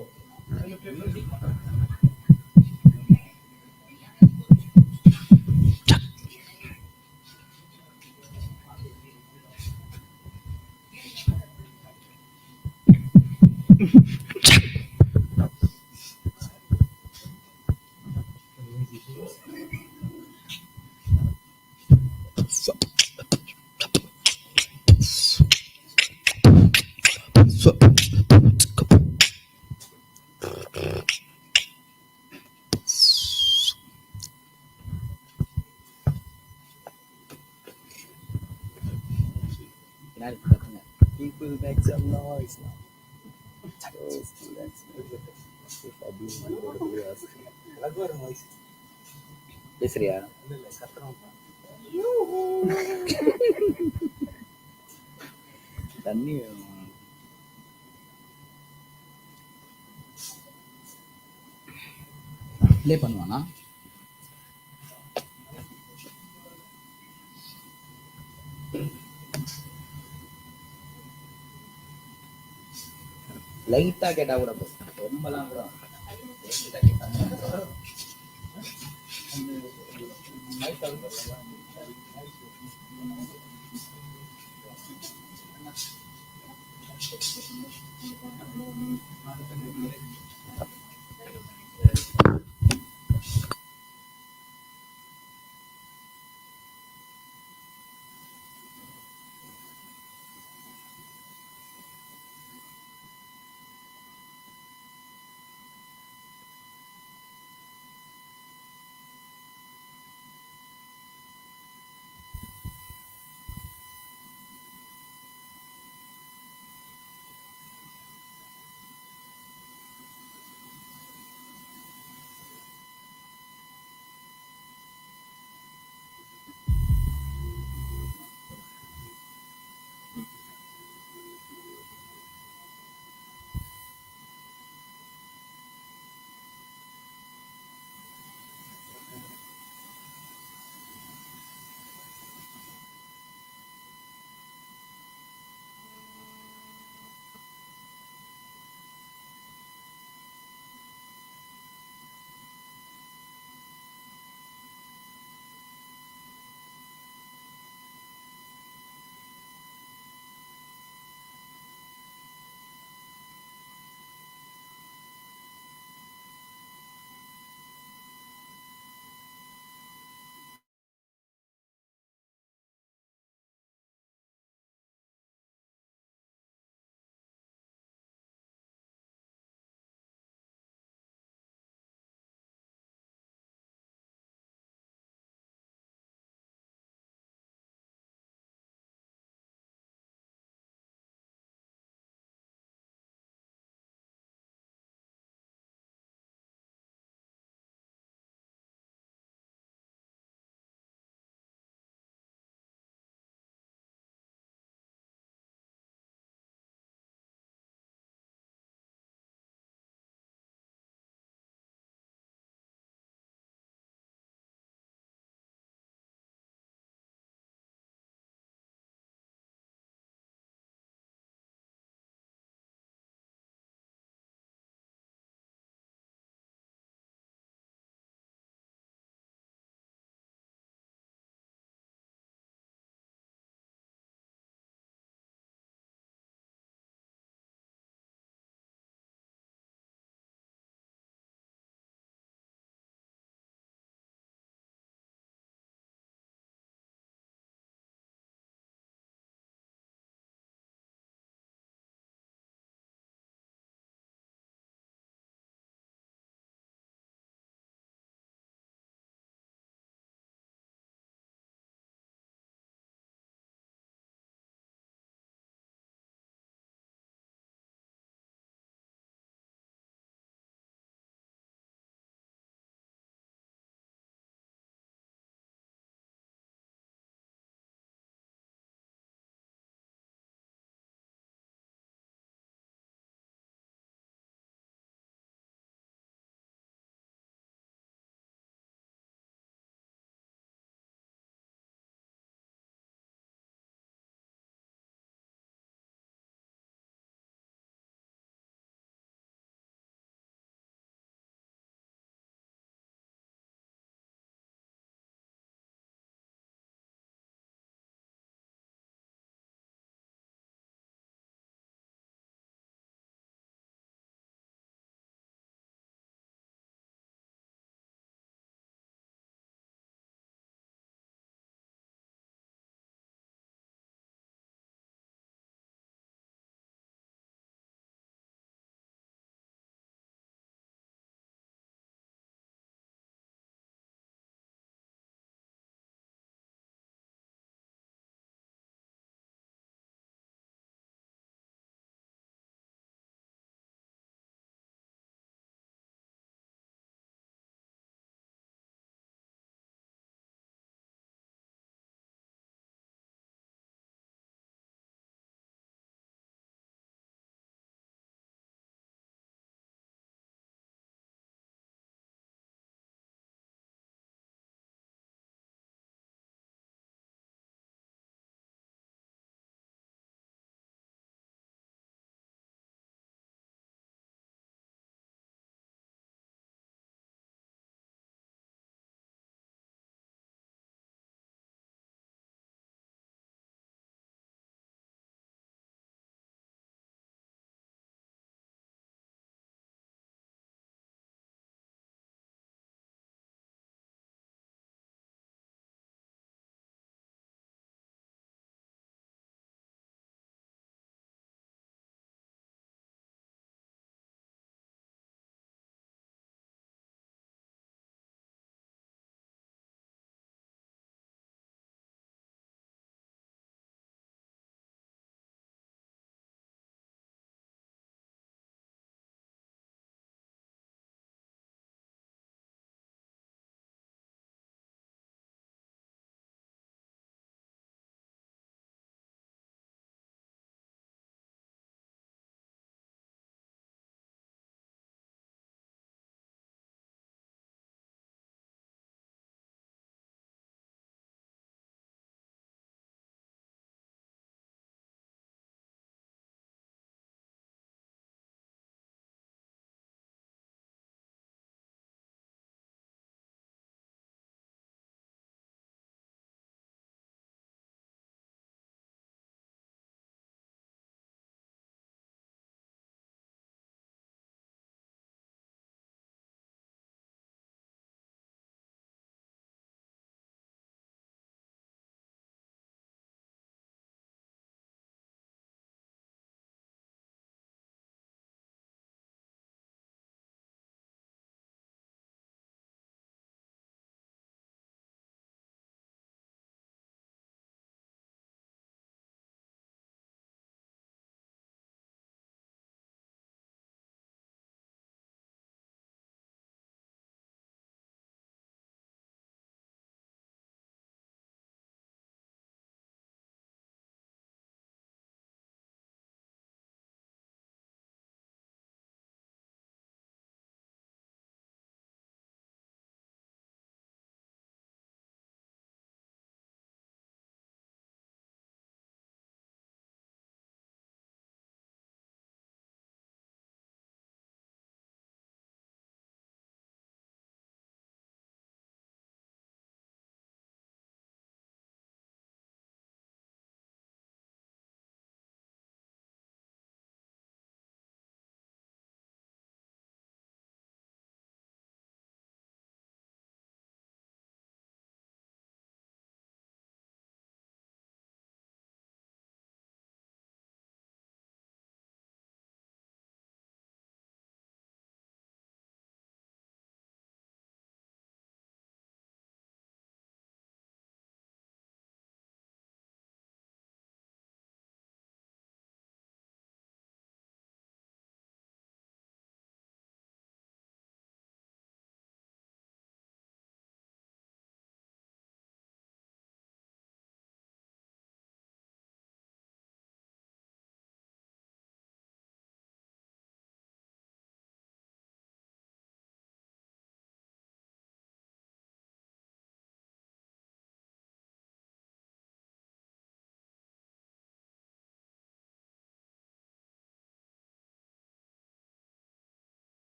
people make some noise now. Oh, students, if I do my noise. பேசுறியா? தண்ணி ப்ளே பண்ணுவானா? லைட்டா கேட்டா கூட போதும், ரொம்பலாம் கூட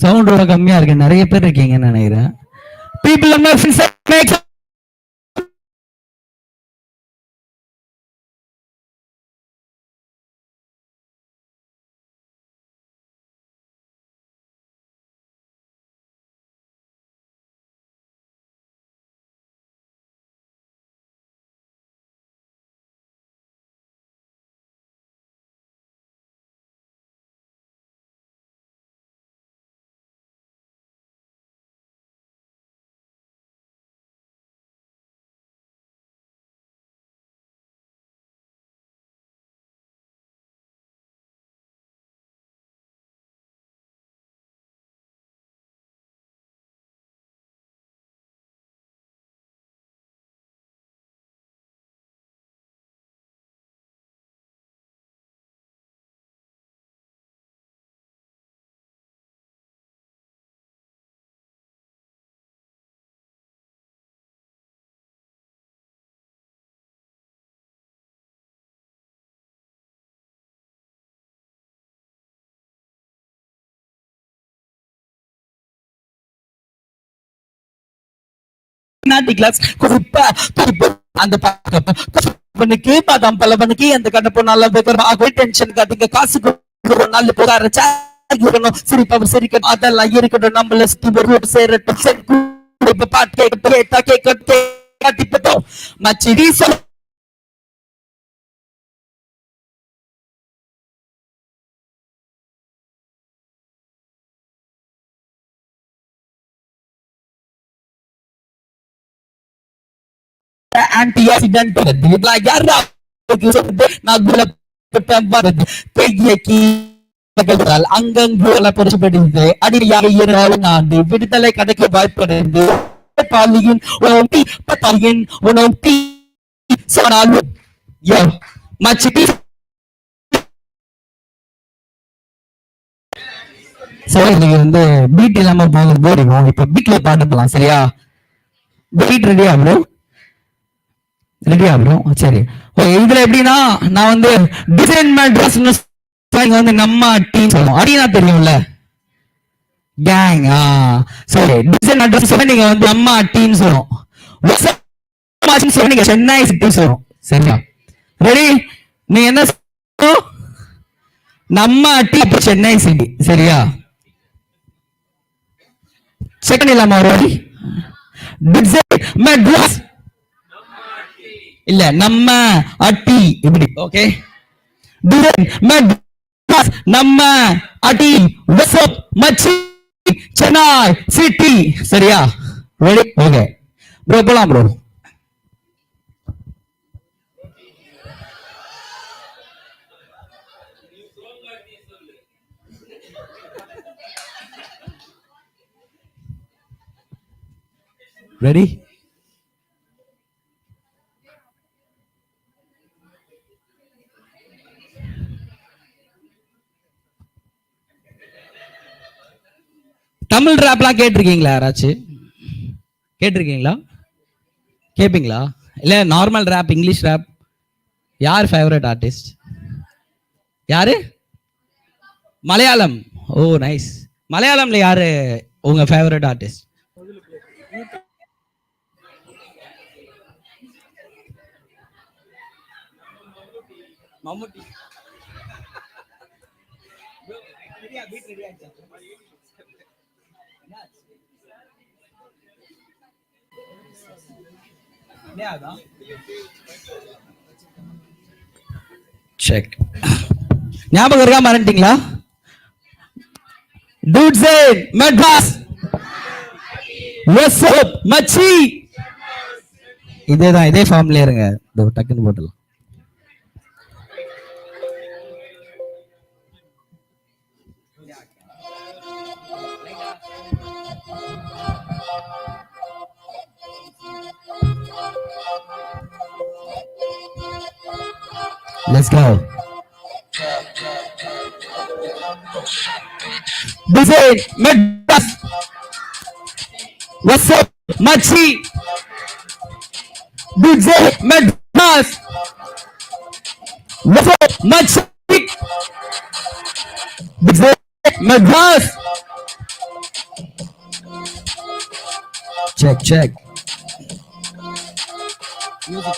சவுண்ட் ரொம்ப கம்மியா இருக்கு, நிறைய பேர் இருக்கீங்கன்னு நினைக்கிறேன். People on my friends make class அந்த பணக்கு பாதாம் பலவனுக்கு அந்த கண்ண போனால டென்ஷன் காட்டுங்க, காசு நாலு போகார சிரிப்பவர் சிரிக்கணும், அதெல்லாம் இருக்கட்டும், நம்மள சேரட்டும், பாட்டு கேட்க கேட்கட்டும் மச்சி சொல்ல ஆன்டி-ஆக்சிடென்ட் யாரா அங்கங்கோல பொறிச்சப்படுது அடியாக இருந்தாலும் நாடு விடுதலை கதைக்கு வாய்ப்படுது பாலியின் உணவு பத்தாயின் உணவு சொன்னாலும் மச்சி சரி நீங்க வந்து பீட் இல்லாம போக போடுவோம். இப்ப பீட்ல பாட்டு போலாம், சரியா? பீட் ரெடியா ப்ரோ? ரெடியா ப்ரோ? சரி. இதுல எப்படின்னா நான் வந்து டிசைன் மேட்ரஸ் வந்து நம்ம டீம் சொல்லுவோம், அப்படின்னா தெரியும்ல கேங். சரி, டிசைன் மேட்ரஸ் நீங்க வந்து நம்ம டீம் சொல்லுவோம், நீங்க சென்னை சிட்டி சொல்லுவோம், சரியா? ரெடி? நீ என்ன நம்ம டீம் சென்னை சிட்டி, சரியா? செகண்ட் இல்லாம ஒரு டிசைன் மேட்ரஸ் இல்ல நம்ம அட்டி இப்படி, ஓகே? நம்ம அட்டி மச்சி சென்னை சிட்டி, சரியா? ரெடி? ஓகே ப்ரோ, போலாம் ப்ரோ. ரெடி? தமிழ் ராப்லாம் கேட்டிருக்கீங்களா? யாராச்சும் கேட்டிருக்கீங்களா? கேட்பீங்களா? இல்ல நார்மல் ராப், இங்கிலீஷ் ராப்? யார் ஃபேவரட் ஆர்டிஸ்ட்? யாரு? மலையாளம். ஓ நைஸ். மலையாளம்ல யாரு உங்க ஃபேவரட் ஆர்டிஸ்ட்? மம்முட்டி. செக். ஞாபகம் இருக்கா? மறந்துட்டீங்களா? டூட் சே மெட்ராஸ் வாட்ஸ் அப் மச்சி. இதேதான், இதே ஃபார்ம்ல இருங்க. டக்குன்னு போட்டுலாம். Let's go. Design Madras. What's up, Machi? Design Madras. What's up, Machi? Design Madras. check. Music.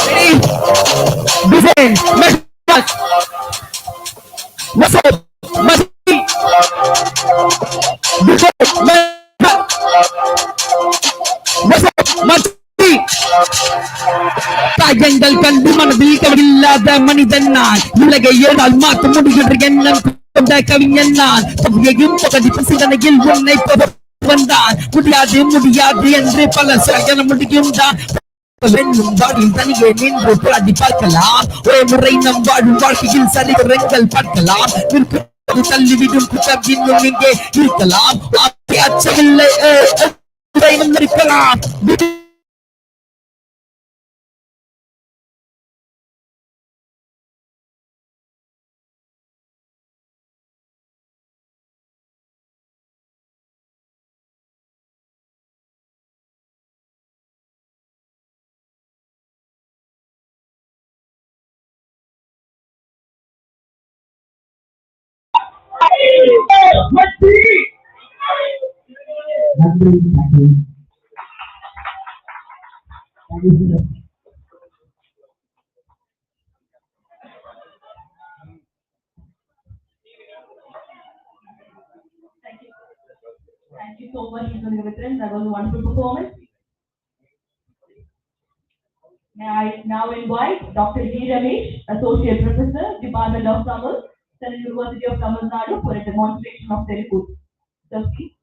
Ready? Defend. What's up? காயங்கள் கண்டு மனதில் கவலையில்லாத மனிதன் நான் உலகை ஏறால் மாற்ற முடிகின்ற எண்ணம் கொண்ட கவிஞன் நான் பகுதியையும் பகுதி சிந்தனையில் உன்னை வந்தான் முடியாது என்று பல சகல முடியும் தான் வெண்ணும் வாடில் தனியே நின்று பாடி பார்க்கலாம் ஒரே முறை நம் வாழும் வாழ்க்கையில் சரிவரங்கள் பார்க்கலாம் தள்ளிவிடும் குற்றம் இன்னும் இங்கே இருக்கலாம் அச்சமில்லை இருக்கலாம் Thank you so much, Mr. Ravindran. That was a wonderful performance. May I now invite Dr. G. Ramesh, Associate Professor, Department of Tamil, Central University of Tamil Nadu, for a demonstration of Telugu. Sir, please.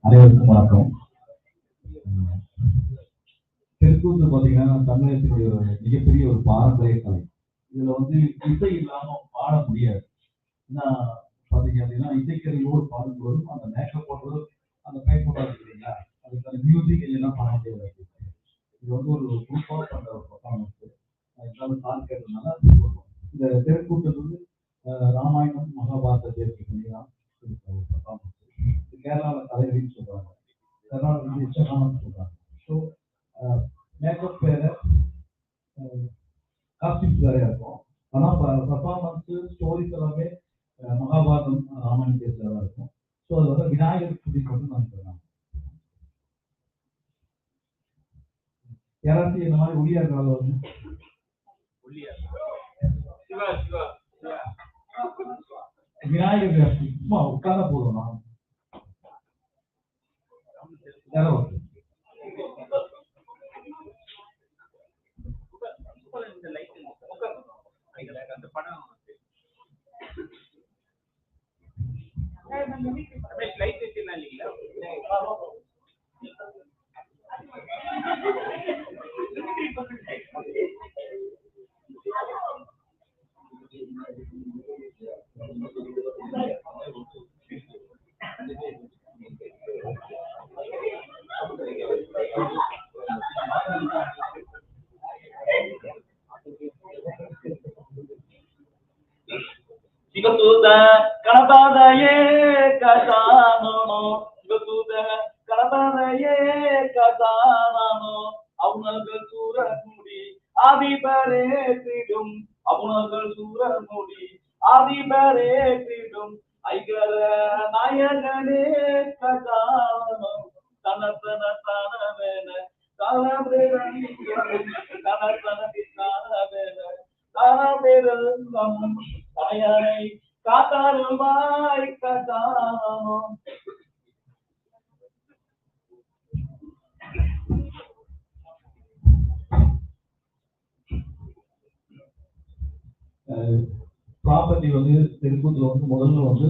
அனைவருக்கும் வணக்கம். தெருக்கூத்து பார்த்தீங்கன்னா தமிழகத்தினுடைய ஒரு மிகப்பெரிய ஒரு பாரம்பரிய கலை. இதுல வந்து இசை இல்லாம பாட முடியாது. ஏன்னா பாத்தீங்க அப்படின்னா இசைக்கருவியோடு பாடும்போது அந்த மேக்கப் போடுறது அந்த கை போட்டா இருக்கிறீங்களா, அதுக்கான மியூசிக் எல்லாம் பாட முடியாது. இது வந்து ஒரு குரூப்பா பண்ற ஒரு பர்ஃபார்மன்ஸ். எல்லாரும் கால் கேட்டதுனால இந்த தெருக்கூட்டல் வந்து ராமாயணம் மகாபாரதத்தை எடுத்துக்கிட்டீங்கன்னா பர்ஃபார்மன்ஸ். கேரளாவில் கலைகளின்னு சொல்றாங்க, கர்நாடகா வந்து இச்சகாமன்னு சொல்றாங்க. ஸோ மேக்கப் வேற, காஸ்டியூம்ஸ் வேறையா இருக்கும். ஆனால் பர்ஃபார்மன்ஸு ஸ்டோரிஸ் எல்லாமே மகாபாரதம் ராமாயணம் பேசுறதா இருக்கும். ஸோ அது வந்து விநாயகர் துதி கொண்டு நான் சொல்றேன். யாராச்சும் இந்த மாதிரி ஒளியா இருக்கிறாங்க வந்து விநாயகர் சும்மா உட்கார்ந்த போதும். நான் கணபாதையே கசானோ கணபாதையே கசானோ அவனர்கள் சூரமுடி அதிபரேற்றிடும் அவனர்கள் சூரமுடி அதிபரேற்றிடும் ஐகர நாயகனே கசானோ தனத்தன தானவேன தானவேன காத்தாருமாய் கசானோ. ப்ராப்பர்ட்டி வந்து தெருக்கூத்துல வந்து முதல்ல வந்து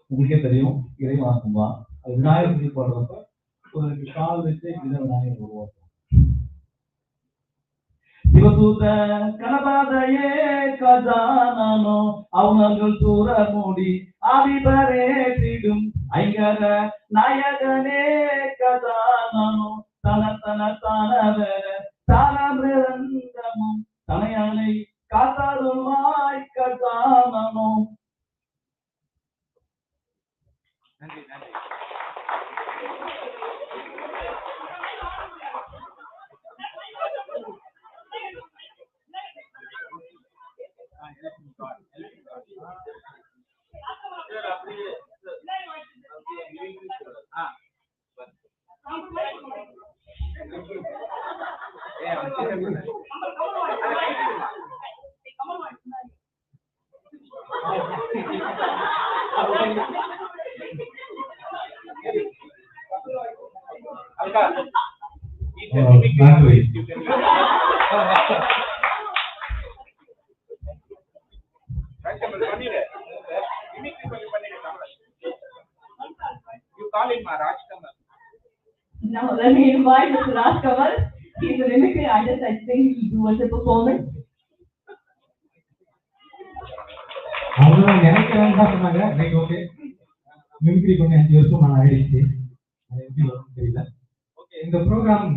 உங்களுக்கே தெரியும் இறைவணக்கம் தான். அது விநாயகர் துதி பாடுறப்ப ஒரு கால் வச்சு விநாயகர் உருவாக்கும். ಶಿವಸೂತ ಕನಬಾದಯೇ ಖಜಾನನೋ ಅವನಗಳು ತೂರ ಮೂಡಿ ಆವಿಬರೇ ಬಿಡುಂ ಐಂಗರ ನಾಯಕನೇ ಖಜಾನನೋ தன தன தானவர தாரமிருந்தமும் தனையானை காத்தாருமாய் கதானமோ. நன்றி நன்றி. Now let me invite Mr. Rajkamal. He's a mimicry artist. I think he'll do as a performance. அவங்க நினைக்கிறேன்னு தான் சொன்னாங்க. Right, okay. மிமிக்ரி பண்ணி 5 வருஷம் நான் ஆயிடுச்சு. அது எப்படி வரும்னு தெரியல. ஓகே, இந்த ப்ரோக்ராம்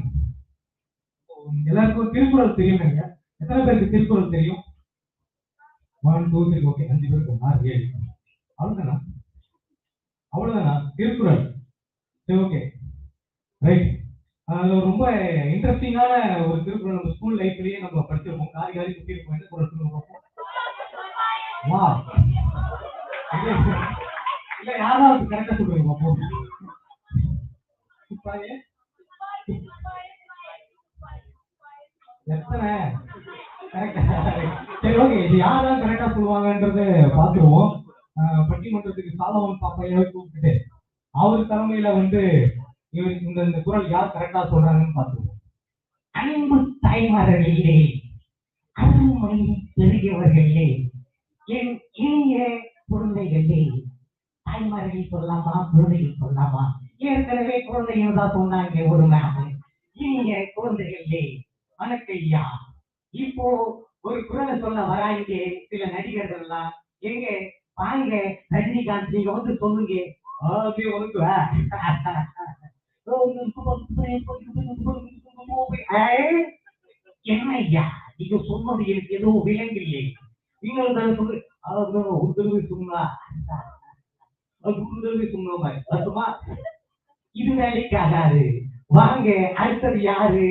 எல்லாருக்கும் திருக்குறள் தெரியுமேங்க. எத்தனை பேருக்கு திருக்குறள் தெரியும்? 1 2 3 ஓகே, 5 பேருக்கு 6 7. அவ்வளவுதானா? அவ்வளவுதானா திருக்குறள்? சரி, ஓகே, ரைட். அது ரொம்ப இன்ட்ரெஸ்டிங்கான ஒரு திருக்குறள். நம்ம ஸ்கூல் லைஃப்லயே நம்ம படிச்சிருப்போம். காரி காரி குத்தி இருப்போம். என்ன குறள் சொல்லுவோம்? வா இல்ல, யாராவது கரெக்டா சொல்றீங்க பாப்போம். எத்தனை கரெக்டா? சரி, ஓகே, இது யாராவது கரெக்டா சொல்லுவாங்கன்றத பாத்துருவோம். பட்டிமன்றத்துக்கு சாலமன் பாப்பையாவை கூப்பிட்டு அவர் தலைமையில இந்த குறள் யார் கரெக்டா சொல்றாங்கன்னு பாத்துருவோம். அன்பு தாய்மார்களே, அருமை பெரியவர்களே, என் இனிய குழந்தைகளே. தாய்மார்கள் சொல்லலாமா, குழந்தைகள் சொல்லலாமா? ஏற்கனவே குழந்தைகள் தான் சொன்னாங்க ஒரு மேம். இனிய குழந்தைகளே, வணக்கையா. இப்போ ஒரு குரலை சொல்ல வராங்க சில நடிகர்கள் எல்லாம். எங்க வாங்க ரஜினிகாந்த், நீங்க சொல்லுங்க. என்ன ஐயா நீங்க சொன்னது எனக்கு எதுவும் விளங்கலையே. இன்னொரு தடவை சொல்லு. ஒரு தடவை சொன்னா சும்மா இது வேலைக்காகாது. வாங்க, அடுத்தது யாரு?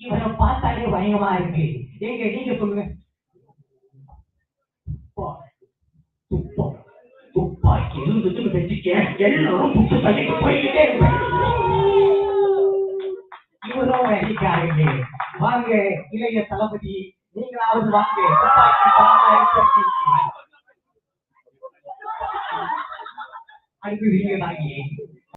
இவரை பார்த்தாலே பயங்கரமா இருக்கு. எங்க நீங்க சொல்லுங்க. துப்பாக்கி இருந்துட்டு வச்சுக்க, எல்லாரும் புட்டு தள்ளிட்டு போய்கிட்டே இருப்பேன். இவரும் வேலைக்காரங்க. வாங்க இளைய தளபதி, நீங்களாவது வாங்க. துப்பாக்கி அடுத்து நீங்க தாங்க.